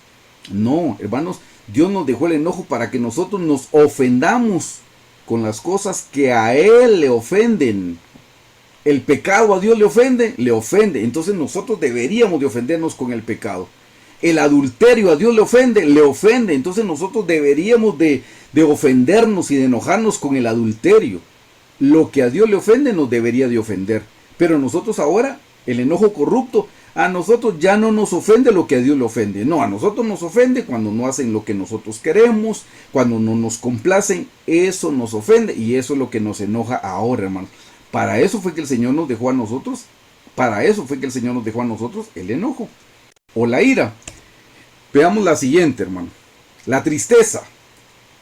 No, hermanos, Dios nos dejó el enojo para que nosotros nos ofendamos con las cosas que a Él le ofenden. El pecado a Dios le ofende. Entonces nosotros deberíamos de ofendernos con el pecado. El adulterio a Dios le ofende. Entonces nosotros deberíamos de ofendernos y de enojarnos con el adulterio. Lo que a Dios le ofende nos debería de ofender. Pero nosotros ahora, el enojo corrupto, a nosotros ya no nos ofende lo que a Dios le ofende. No, a nosotros nos ofende cuando no hacen lo que nosotros queremos, cuando no nos complacen. Eso nos ofende y eso es lo que nos enoja ahora, hermanos. Para eso fue que el Señor nos dejó a nosotros. Para eso fue que el Señor nos dejó a nosotros el enojo o la ira. Veamos la siguiente, hermano. La tristeza.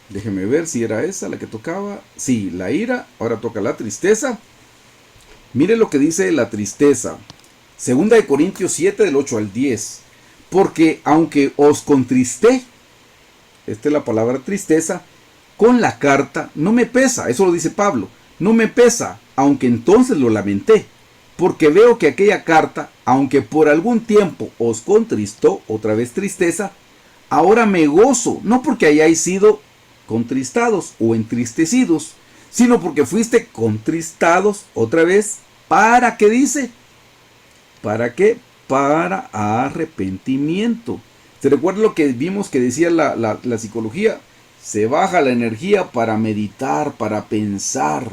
Déjeme ver si era esa la que tocaba. Sí, la ira. Ahora toca la tristeza. Mire lo que dice la tristeza. Segunda de Corintios 7 del 8 al 10. Porque aunque os contristé, esta es la palabra tristeza, con la carta no me pesa. Eso lo dice Pablo. No me pesa, aunque entonces lo lamenté. Porque veo que aquella carta, aunque por algún tiempo os contristó, otra vez tristeza, ahora me gozo, no porque hayáis sido contristados o entristecidos, sino porque fuiste contristados otra vez. ¿Para qué dice? ¿Para qué? Para arrepentimiento. ¿Se recuerda lo que vimos que decía la psicología? Se baja la energía para meditar, para pensar.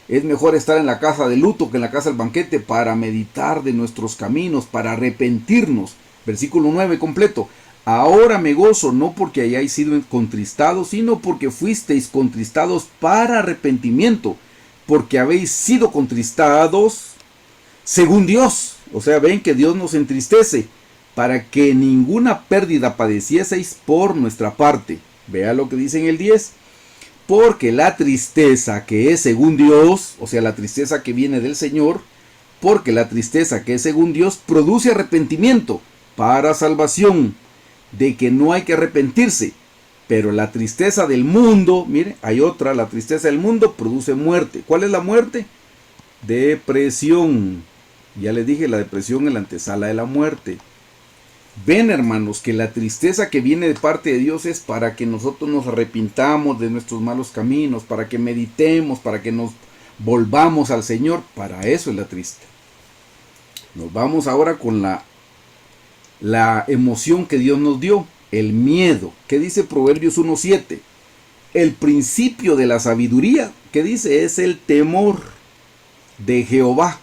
Es mejor estar en la casa de luto que en la casa del banquete para meditar de nuestros caminos, para arrepentirnos. Versículo 9 completo. Ahora me gozo no porque hayáis sido contristados, sino porque fuisteis contristados para arrepentimiento, porque habéis sido contristados según Dios. O sea, ven que Dios nos entristece, para que ninguna pérdida padecieseis por nuestra parte. Vea lo que dice en el 10. Porque la tristeza que es según Dios, o sea, la tristeza que viene del Señor, porque la tristeza que es según Dios produce arrepentimiento para salvación, de que no hay que arrepentirse. Pero la tristeza del mundo, mire, hay otra, la tristeza del mundo produce muerte. ¿Cuál es la muerte? Depresión. Ya les dije, la depresión es la antesala de la muerte. Ven, hermanos, que la tristeza que viene de parte de Dios es para que nosotros nos arrepintamos de nuestros malos caminos, para que meditemos, para que nos volvamos al Señor. Para eso es la triste. Nos vamos ahora con la emoción que Dios nos dio, el miedo. ¿Qué dice Proverbios 1:7? El principio de la sabiduría, ¿qué dice? Es el temor de Jehová.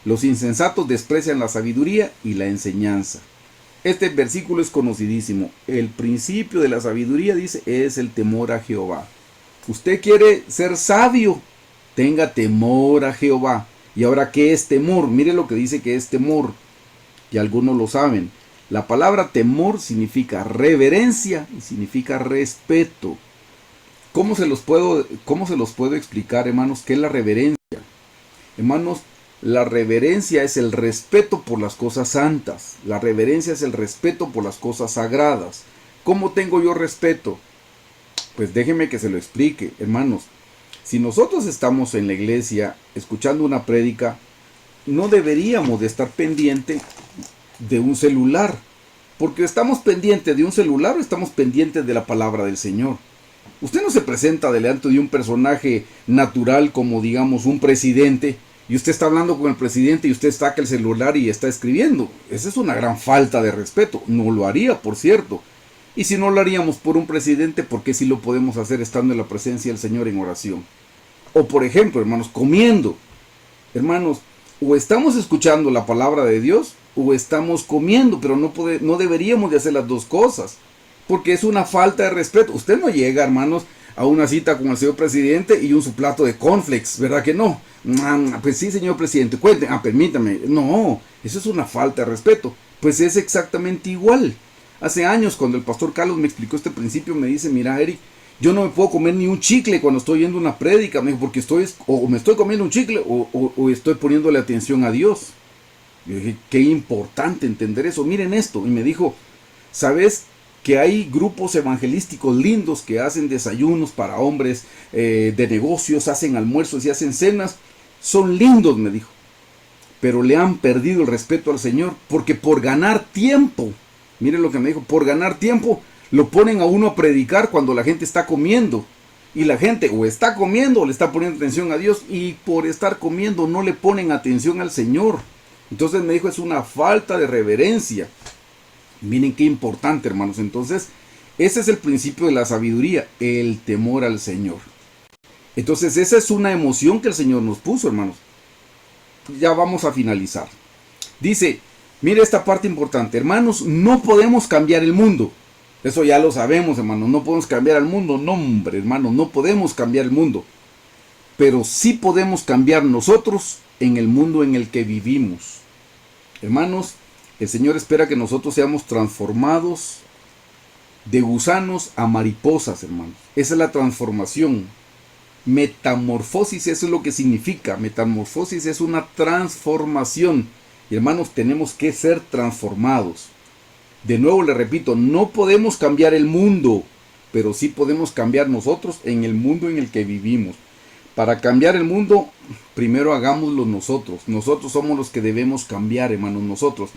Los insensatos desprecian la sabiduría y la enseñanza. Este versículo es conocidísimo. El principio de la sabiduría, dice, es el temor a Jehová. Usted quiere ser sabio, tenga temor a Jehová. Y ahora, ¿qué es temor? Mire lo que dice que es temor. y algunos lo saben. La palabra temor significa reverencia y significa respeto. ¿Cómo se los puedo explicar, hermanos, qué es la reverencia? Hermanos, la reverencia es el respeto por las cosas santas. La reverencia es el respeto por las cosas sagradas. ¿Cómo tengo yo respeto? Pues déjenme que se lo explique, hermanos. Si nosotros estamos en la iglesia escuchando una prédica, no deberíamos de estar pendiente de un celular. Porque estamos pendientes de un celular o estamos pendientes de la palabra del Señor. Usted no se presenta delante de un personaje natural como digamos un presidente y usted está hablando con el presidente y usted saca el celular y está escribiendo. Esa es una gran falta de respeto. No lo haría, por cierto. Y si no lo haríamos por un presidente, ¿por qué sí lo podemos hacer estando en la presencia del Señor en oración? O por ejemplo, hermanos, comiendo. Hermanos, o estamos escuchando la palabra de Dios o estamos comiendo, pero no deberíamos de hacer las dos cosas. Porque es una falta de respeto. Usted no llega, hermanos, a una cita con el señor presidente y su plato de cornflakes, ¿verdad que no? Pues sí, señor presidente, cuente. Permítame. No, eso es una falta de respeto. Pues es exactamente igual. Hace años, cuando el pastor Carlos me explicó este principio, me dice, mira, Eric, yo no me puedo comer ni un chicle cuando estoy yendo una prédica, me dijo, porque me estoy comiendo un chicle o estoy poniéndole atención a Dios. Yo dije, qué importante entender eso. Miren esto. Y me dijo, ¿sabes que hay grupos evangelísticos lindos que hacen desayunos para hombres de negocios, hacen almuerzos y hacen cenas? Son lindos, me dijo, pero le han perdido el respeto al Señor, porque por ganar tiempo, miren lo que me dijo, por ganar tiempo lo ponen a uno a predicar cuando la gente está comiendo, y la gente o está comiendo o le está poniendo atención a Dios, y por estar comiendo no le ponen atención al Señor. Entonces me dijo, es una falta de reverencia. Miren qué importante, hermanos. Entonces, ese es el principio de la sabiduría, el temor al Señor. Entonces, esa es una emoción que el Señor nos puso, hermanos. Ya vamos a finalizar. Dice, mire esta parte importante, hermanos, no podemos cambiar el mundo. Eso ya lo sabemos, hermanos, no podemos cambiar el mundo. No, hombre, hermanos, no podemos cambiar el mundo. Pero sí podemos cambiar nosotros en el mundo en el que vivimos. Hermanos, el Señor espera que nosotros seamos transformados de gusanos a mariposas, hermanos. Esa es la transformación. Metamorfosis, eso es lo que significa. Metamorfosis es una transformación. Y hermanos, tenemos que ser transformados. De nuevo le repito, no podemos cambiar el mundo, pero sí podemos cambiar nosotros en el mundo en el que vivimos. Para cambiar el mundo, primero hagámoslo nosotros. Nosotros somos los que debemos cambiar, hermanos, nosotros.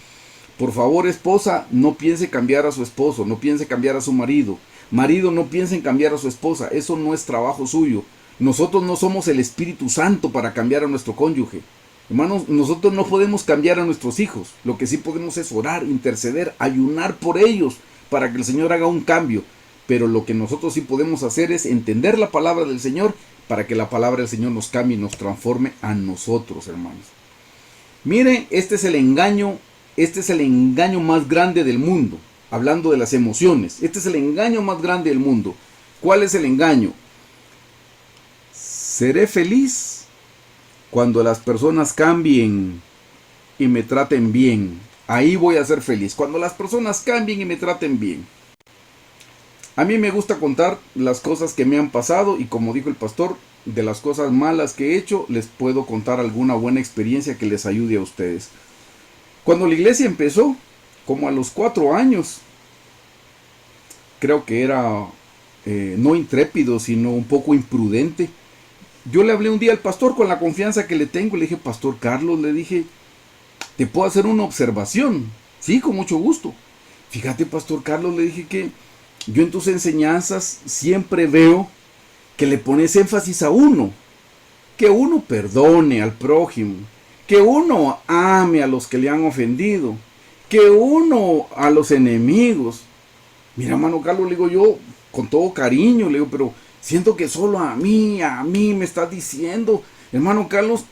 Por favor, esposa, no piense cambiar a su esposo, no piense cambiar a su marido. Marido, no piense en cambiar a su esposa, eso no es trabajo suyo. Nosotros no somos el Espíritu Santo para cambiar a nuestro cónyuge. Hermanos, nosotros no podemos cambiar a nuestros hijos. Lo que sí podemos es orar, interceder, ayunar por ellos para que el Señor haga un cambio. Pero lo que nosotros sí podemos hacer es entender la palabra del Señor para que la palabra del Señor nos cambie y nos transforme a nosotros, hermanos. Miren, este es el engaño más grande del mundo. Hablando de las emociones, este es el engaño más grande del mundo. ¿Cuál es el engaño? Seré feliz cuando las personas cambien y me traten bien. Ahí voy a ser feliz. Cuando las personas cambien y me traten bien. A mí me gusta contar las cosas que me han pasado y como dijo el pastor, de las cosas malas que he hecho, les puedo contar alguna buena experiencia que les ayude a ustedes. Cuando la iglesia empezó, como a los 4 años, creo que era no intrépido, sino un poco imprudente. Yo le hablé un día al pastor con la confianza que le tengo, le dije, Pastor Carlos, le dije, ¿te puedo hacer una observación? Sí, con mucho gusto. Fíjate, Pastor Carlos, le dije que yo en tus enseñanzas siempre veo que le pones énfasis a uno, que uno perdone al prójimo, que uno ame a los que le han ofendido, que uno a los enemigos. Mira, hermano Carlos, le digo yo, con todo cariño, le digo, pero siento que solo a mí me estás diciendo, hermano Carlos,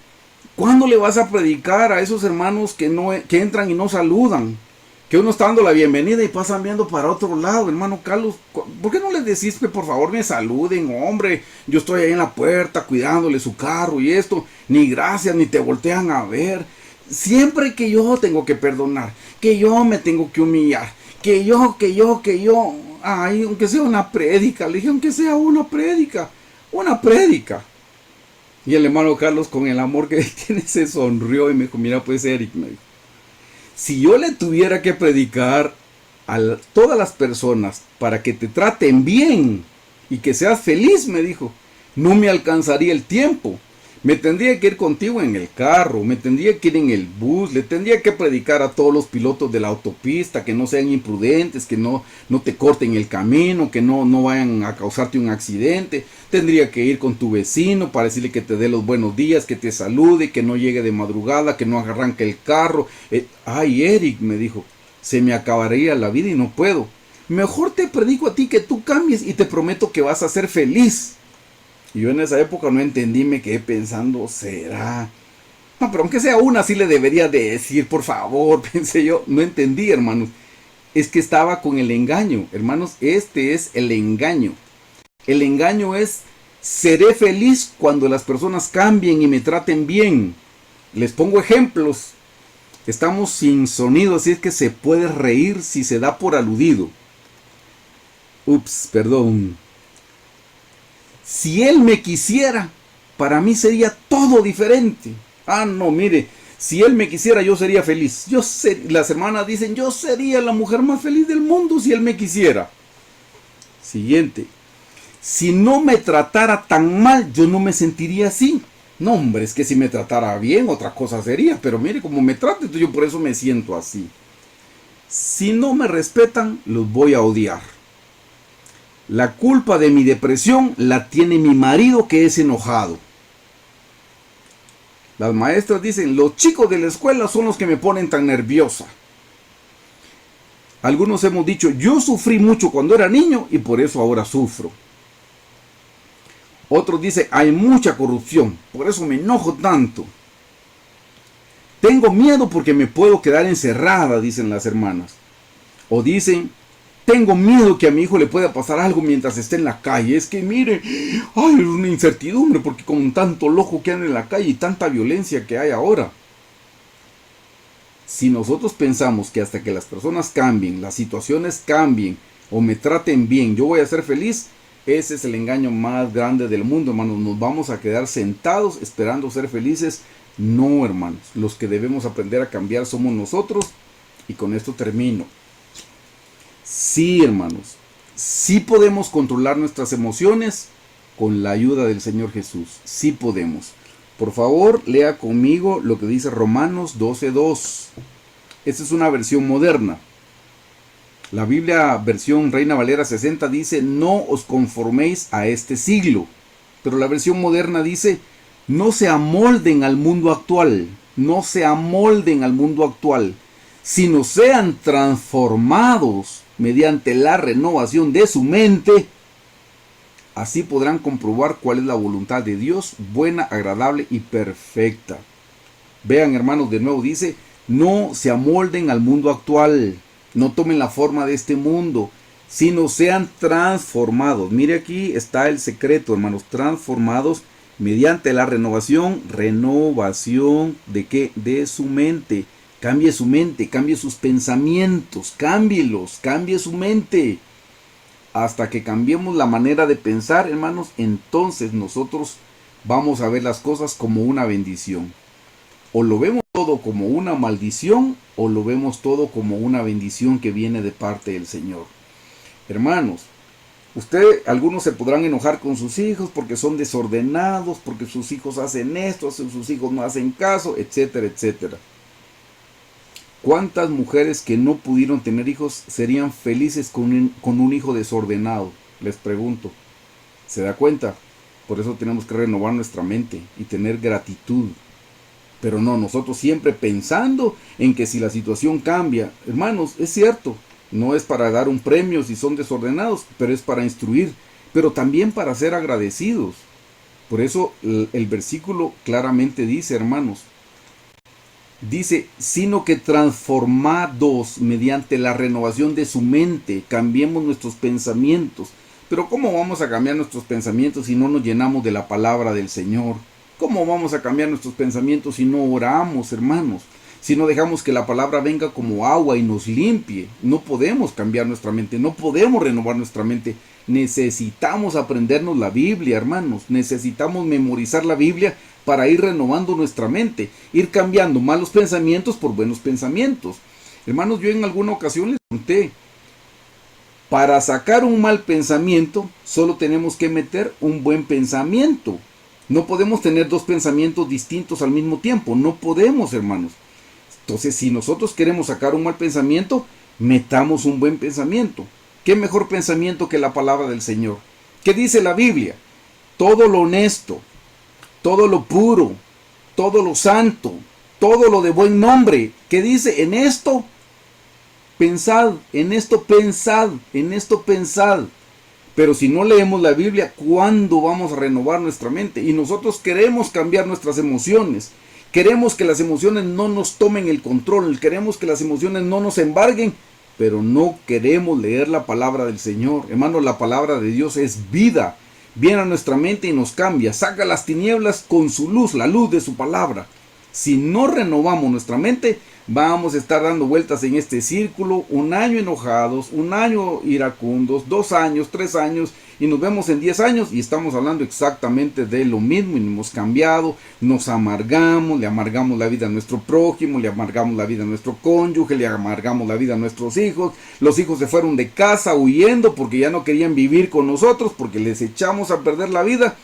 ¿cuándo le vas a predicar a esos hermanos que entran y no saludan? Que uno está dando la bienvenida y pasan viendo para otro lado, hermano Carlos. ¿Por qué no les decís que por favor me saluden, hombre? Yo estoy ahí en la puerta cuidándole su carro y esto. Ni gracias, ni te voltean a ver. siempre que yo tengo que perdonar, que yo me tengo que humillar, que yo, ay, aunque sea una prédica, le dije, aunque sea una prédica. Y el hermano Carlos, con el amor que tiene, se sonrió y me dijo, mira pues Eric, me dijo, si yo le tuviera que predicar a todas las personas para que te traten bien y que seas feliz, me dijo, no me alcanzaría el tiempo. Me tendría que ir contigo en el carro, me tendría que ir en el bus, le tendría que predicar a todos los pilotos de la autopista que no sean imprudentes, que no te corten el camino, que no vayan a causarte un accidente. Tendría que ir con tu vecino para decirle que te dé los buenos días, que te salude, que no llegue de madrugada, que no arranque el carro. Ay, Eric, me dijo, se me acabaría la vida y no puedo. Mejor te predico a ti que tú cambies y te prometo que vas a ser feliz. Y yo en esa época no entendí, me quedé pensando, ¿será? No, pero aunque sea una, sí le debería de decir, por favor, pensé yo. No entendí, hermanos. Es que estaba con el engaño. Hermanos, este es el engaño. El engaño es, seré feliz cuando las personas cambien y me traten bien. Les pongo ejemplos. Estamos sin sonido, así es que se puede reír si se da por aludido. Ups, perdón. Si él me quisiera, para mí sería todo diferente. Ah, no, mire, si él me quisiera, yo sería feliz. Las hermanas dicen, yo sería la mujer más feliz del mundo si él me quisiera. Siguiente. Si no me tratara tan mal, yo no me sentiría así. No, hombre, es que si me tratara bien, otra cosa sería. Pero mire, como me trata, yo por eso me siento así. Si no me respetan, los voy a odiar. La culpa de mi depresión la tiene mi marido, que es enojado. Las maestras dicen, los chicos de la escuela son los que me ponen tan nerviosa. Algunos hemos dicho, yo sufrí mucho cuando era niño y por eso ahora sufro. Otros dicen, hay mucha corrupción, por eso me enojo tanto. Tengo miedo porque me puedo quedar encerrada, dicen las hermanas. O dicen, tengo miedo que a mi hijo le pueda pasar algo mientras esté en la calle. Es que mire, ay, es una incertidumbre porque con tanto loco que anda en la calle y tanta violencia que hay ahora. Si nosotros pensamos que hasta que las personas cambien, las situaciones cambien o me traten bien, yo voy a ser feliz, ese es el engaño más grande del mundo, hermanos. Nos vamos a quedar sentados esperando ser felices. No, hermanos. Los que debemos aprender a cambiar somos nosotros. Y con esto termino. Sí, hermanos, sí podemos controlar nuestras emociones con la ayuda del Señor Jesús. Sí podemos. Por favor, lea conmigo lo que dice Romanos 12:2. Esta es una versión moderna. La Biblia versión Reina Valera 60 dice, no os conforméis a este siglo. Pero la versión moderna dice, no se amolden al mundo actual. No se amolden al mundo actual, sino sean transformados mediante la renovación de su mente. Así podrán comprobar cuál es la voluntad de Dios, buena, agradable y perfecta. Vean, hermanos, de nuevo dice, no se amolden al mundo actual, no tomen la forma de este mundo, sino sean transformados. Mire, aquí está el secreto, hermanos, transformados mediante la renovación ¿de qué? De su mente. Cambie su mente, cambie sus pensamientos, cámbielos, cambie su mente. Hasta que cambiemos la manera de pensar, hermanos, entonces nosotros vamos a ver las cosas como una bendición. O lo vemos todo como una maldición, o lo vemos todo como una bendición que viene de parte del Señor. Hermanos, algunos se podrán enojar con sus hijos porque son desordenados, porque sus hijos hacen esto, sus hijos no hacen caso, etcétera, etcétera. ¿Cuántas mujeres que no pudieron tener hijos serían felices con un hijo desordenado? Les pregunto. ¿Se da cuenta? Por eso tenemos que renovar nuestra mente y tener gratitud. Pero no, nosotros siempre pensando en que si la situación cambia. Hermanos, es cierto, no es para dar un premio si son desordenados, pero es para instruir, pero también para ser agradecidos. Por eso el versículo claramente dice, hermanos, dice, sino que transformados mediante la renovación de su mente, cambiemos nuestros pensamientos. Pero ¿cómo vamos a cambiar nuestros pensamientos si no nos llenamos de la palabra del Señor? ¿Cómo vamos a cambiar nuestros pensamientos si no oramos, hermanos? si no dejamos que la palabra venga como agua y nos limpie. No podemos cambiar nuestra mente, no podemos renovar nuestra mente. Necesitamos aprendernos la Biblia, hermanos. Necesitamos memorizar la Biblia para ir renovando nuestra mente, ir cambiando malos pensamientos por buenos pensamientos. Hermanos, yo en alguna ocasión les conté, para sacar un mal pensamiento, solo tenemos que meter un buen pensamiento. No podemos tener dos pensamientos distintos al mismo tiempo. No podemos, hermanos. Entonces, si nosotros queremos sacar un mal pensamiento, metamos un buen pensamiento. ¿Qué mejor pensamiento que la palabra del Señor? ¿Qué dice la Biblia? Todo lo honesto, todo lo puro, todo lo santo, todo lo de buen nombre. ¿Qué dice? En esto pensad, en esto pensad, en esto pensad. Pero si no leemos la Biblia, ¿cuándo vamos a renovar nuestra mente? Y nosotros queremos cambiar nuestras emociones. Queremos que las emociones no nos tomen el control. Queremos que las emociones no nos embarguen. Pero no queremos leer la palabra del Señor. Hermano, la palabra de Dios es vida. Viene a nuestra mente y nos cambia. Saca las tinieblas con su luz, la luz de su palabra. Si no renovamos nuestra mente, vamos a estar dando vueltas en este círculo, un año enojados, un año iracundos, 2 años, 3 años, y nos vemos en 10 años y estamos hablando exactamente de lo mismo y no hemos cambiado. Nos amargamos, le amargamos la vida a nuestro prójimo, le amargamos la vida a nuestro cónyuge, le amargamos la vida a nuestros hijos. Los hijos se fueron de casa huyendo porque ya no querían vivir con nosotros, porque les echamos a perder la vida,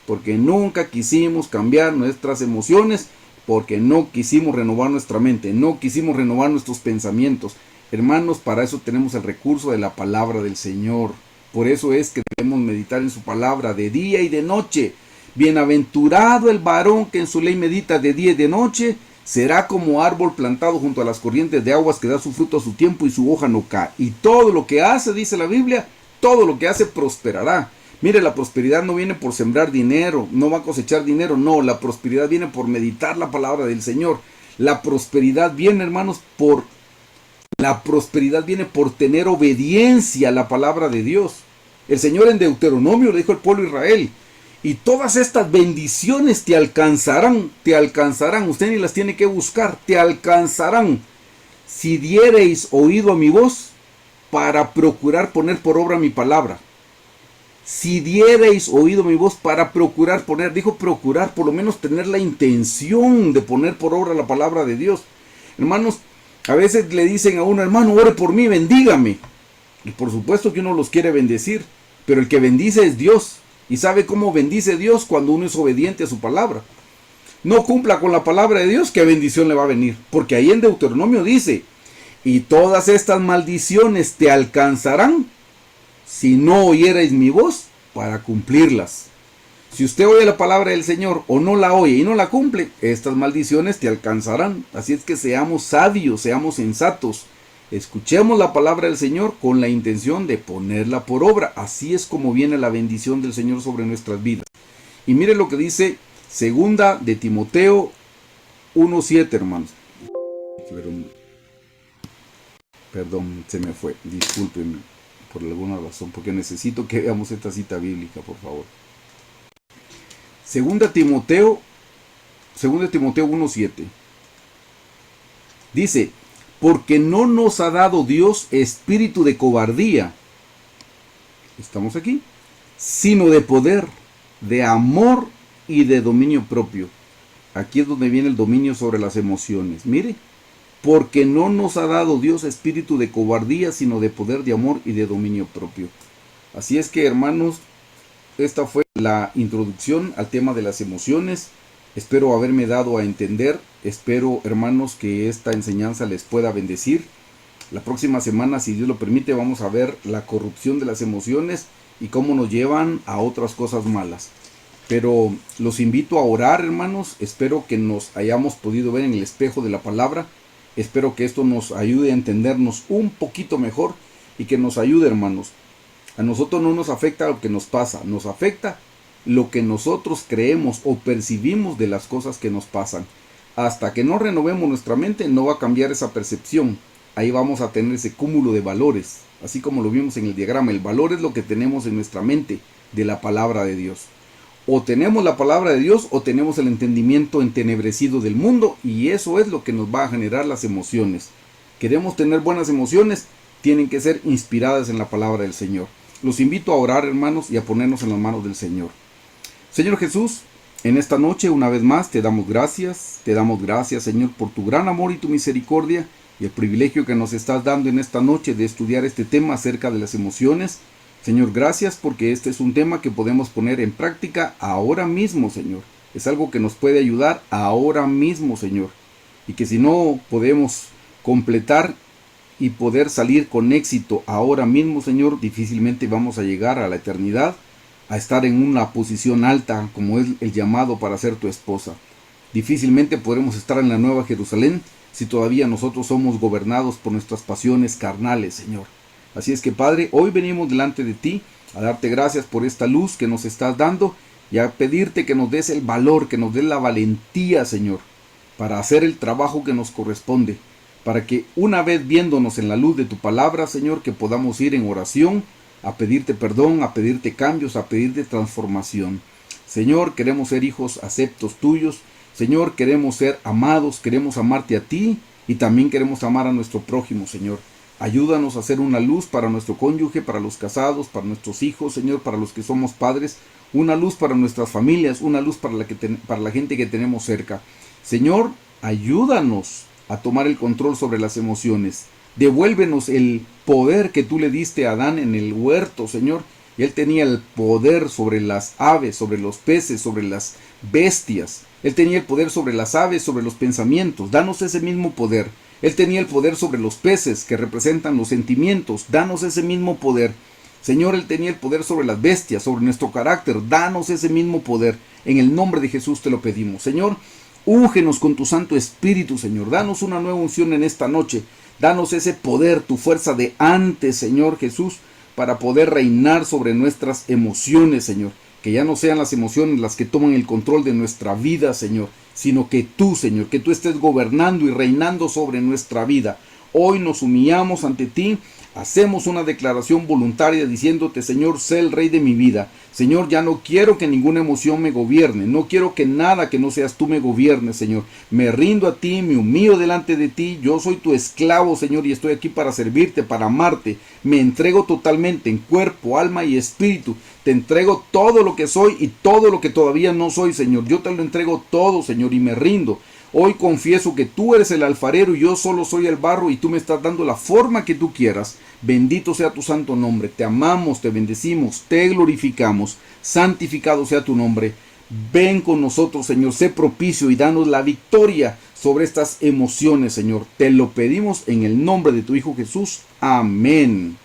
porque nunca quisimos cambiar nuestras emociones, porque no quisimos renovar nuestra mente, no quisimos renovar nuestros pensamientos. Hermanos, para eso tenemos el recurso de la palabra del Señor. Por eso es que debemos meditar en su palabra de día y de noche. Bienaventurado el varón que en su ley medita de día y de noche, será como árbol plantado junto a las corrientes de aguas que da su fruto a su tiempo y su hoja no cae. Y todo lo que hace, dice la Biblia, todo lo que hace prosperará. Mire, la prosperidad no viene por sembrar dinero, no va a cosechar dinero, no, la prosperidad viene por meditar la palabra del Señor. La prosperidad viene, hermanos, por tener obediencia a la palabra de Dios. El Señor en Deuteronomio le dijo al pueblo de Israel, y todas estas bendiciones te alcanzarán, usted ni las tiene que buscar, te alcanzarán, si diereis oído a mi voz para procurar poner por obra mi palabra. Si diereis oído mi voz para procurar poner, dijo procurar, por lo menos tener la intención de poner por obra la palabra de Dios. Hermanos, a veces le dicen a uno, hermano, ore por mí, bendígame. Y por supuesto que uno los quiere bendecir, pero el que bendice es Dios. ¿Y sabe cómo bendice Dios? Cuando uno es obediente a su palabra. No cumpla con la palabra de Dios, ¿qué bendición le va a venir? Porque ahí en Deuteronomio dice, y todas estas maldiciones te alcanzarán si no oyerais mi voz para cumplirlas. Si usted oye la palabra del Señor o no la oye y no la cumple, estas maldiciones te alcanzarán. Así es que seamos sabios, seamos sensatos. Escuchemos la palabra del Señor con la intención de ponerla por obra. Así es como viene la bendición del Señor sobre nuestras vidas. Y mire lo que dice segunda de Timoteo 1:7, hermanos. Perdón, se me fue, discúlpenme por alguna razón, porque necesito que veamos esta cita bíblica, por favor. Segunda de Timoteo 1:7. Dice, porque no nos ha dado Dios espíritu de cobardía, estamos aquí, sino de poder, de amor y de dominio propio. Aquí es donde viene el dominio sobre las emociones. Mire, porque no nos ha dado Dios espíritu de cobardía, sino de poder, de amor y de dominio propio. Así es que, hermanos, esta fue la introducción al tema de las emociones. Espero haberme dado a entender. Espero, hermanos, que esta enseñanza les pueda bendecir. La próxima semana, si Dios lo permite, vamos a ver la corrupción de las emociones y cómo nos llevan a otras cosas malas. Pero los invito a orar, hermanos. Espero que nos hayamos podido ver en el espejo de la palabra. Espero que esto nos ayude a entendernos un poquito mejor y que nos ayude, hermanos. A nosotros no nos afecta lo que nos pasa, nos afecta lo que nosotros creemos o percibimos de las cosas que nos pasan. Hasta que no renovemos nuestra mente, no va a cambiar esa percepción. Ahí vamos a tener ese cúmulo de valores, así como lo vimos en el diagrama. El valor es lo que tenemos en nuestra mente de la palabra de Dios. O tenemos la palabra de Dios o tenemos el entendimiento entenebrecido del mundo, y eso es lo que nos va a generar las emociones. Queremos tener buenas emociones, tienen que ser inspiradas en la palabra del Señor. Los invito a orar, hermanos, y a ponernos en las manos del Señor. Señor Jesús, en esta noche una vez más te damos gracias, Señor, por tu gran amor y tu misericordia y el privilegio que nos estás dando en esta noche de estudiar este tema acerca de las emociones. Señor, gracias porque este es un tema que podemos poner en práctica ahora mismo, Señor. Es algo que nos puede ayudar ahora mismo, Señor. Y que si no podemos completar y poder salir con éxito ahora mismo, Señor, difícilmente vamos a llegar a la eternidad, a estar en una posición alta como es el llamado para ser tu esposa. Difícilmente podremos estar en la Nueva Jerusalén si todavía nosotros somos gobernados por nuestras pasiones carnales, Señor. Así es que, Padre, hoy venimos delante de ti a darte gracias por esta luz que nos estás dando y a pedirte que nos des el valor, que nos des la valentía, Señor, para hacer el trabajo que nos corresponde, para que una vez viéndonos en la luz de tu palabra, Señor, que podamos ir en oración a pedirte perdón, a pedirte cambios, a pedirte transformación. Señor, queremos ser hijos aceptos tuyos. Señor, queremos ser amados, queremos amarte a ti y también queremos amar a nuestro prójimo, Señor. Ayúdanos a ser una luz para nuestro cónyuge, para los casados, para nuestros hijos, Señor, para los que somos padres, una luz para nuestras familias, una luz para la gente que tenemos cerca. Señor, ayúdanos a tomar el control sobre las emociones. Devuélvenos el poder que tú le diste a Adán en el huerto, Señor. Él tenía el poder sobre las aves, sobre los peces, sobre las bestias. Él tenía el poder sobre las aves, sobre los pensamientos. Danos ese mismo poder. Él tenía el poder sobre los peces, que representan los sentimientos. Danos ese mismo poder. Señor, Él tenía el poder sobre las bestias, sobre nuestro carácter. Danos ese mismo poder. En el nombre de Jesús te lo pedimos. Señor, úngenos con tu Santo Espíritu, Señor. Danos una nueva unción en esta noche. Danos ese poder, tu fuerza de antes, Señor Jesús, para poder reinar sobre nuestras emociones, Señor. Que ya no sean las emociones las que toman el control de nuestra vida, Señor, sino que tú, Señor, que tú estés gobernando y reinando sobre nuestra vida. Hoy nos humillamos ante ti, hacemos una declaración voluntaria diciéndote, Señor, sé el Rey de mi vida. Señor, ya no quiero que ninguna emoción me gobierne, no quiero que nada que no seas tú me gobierne, Señor. Me rindo a ti, me humillo delante de ti, yo soy tu esclavo, Señor, y estoy aquí para servirte, para amarte. Me entrego totalmente en cuerpo, alma y espíritu. Te entrego todo lo que soy y todo lo que todavía no soy, Señor. Yo te lo entrego todo, Señor, y me rindo. Hoy confieso que tú eres el alfarero y yo solo soy el barro y tú me estás dando la forma que tú quieras. Bendito sea tu santo nombre. Te amamos, te bendecimos, te glorificamos. Santificado sea tu nombre. Ven con nosotros, Señor. Sé propicio y danos la victoria sobre estas emociones, Señor. Te lo pedimos en el nombre de tu Hijo Jesús. Amén.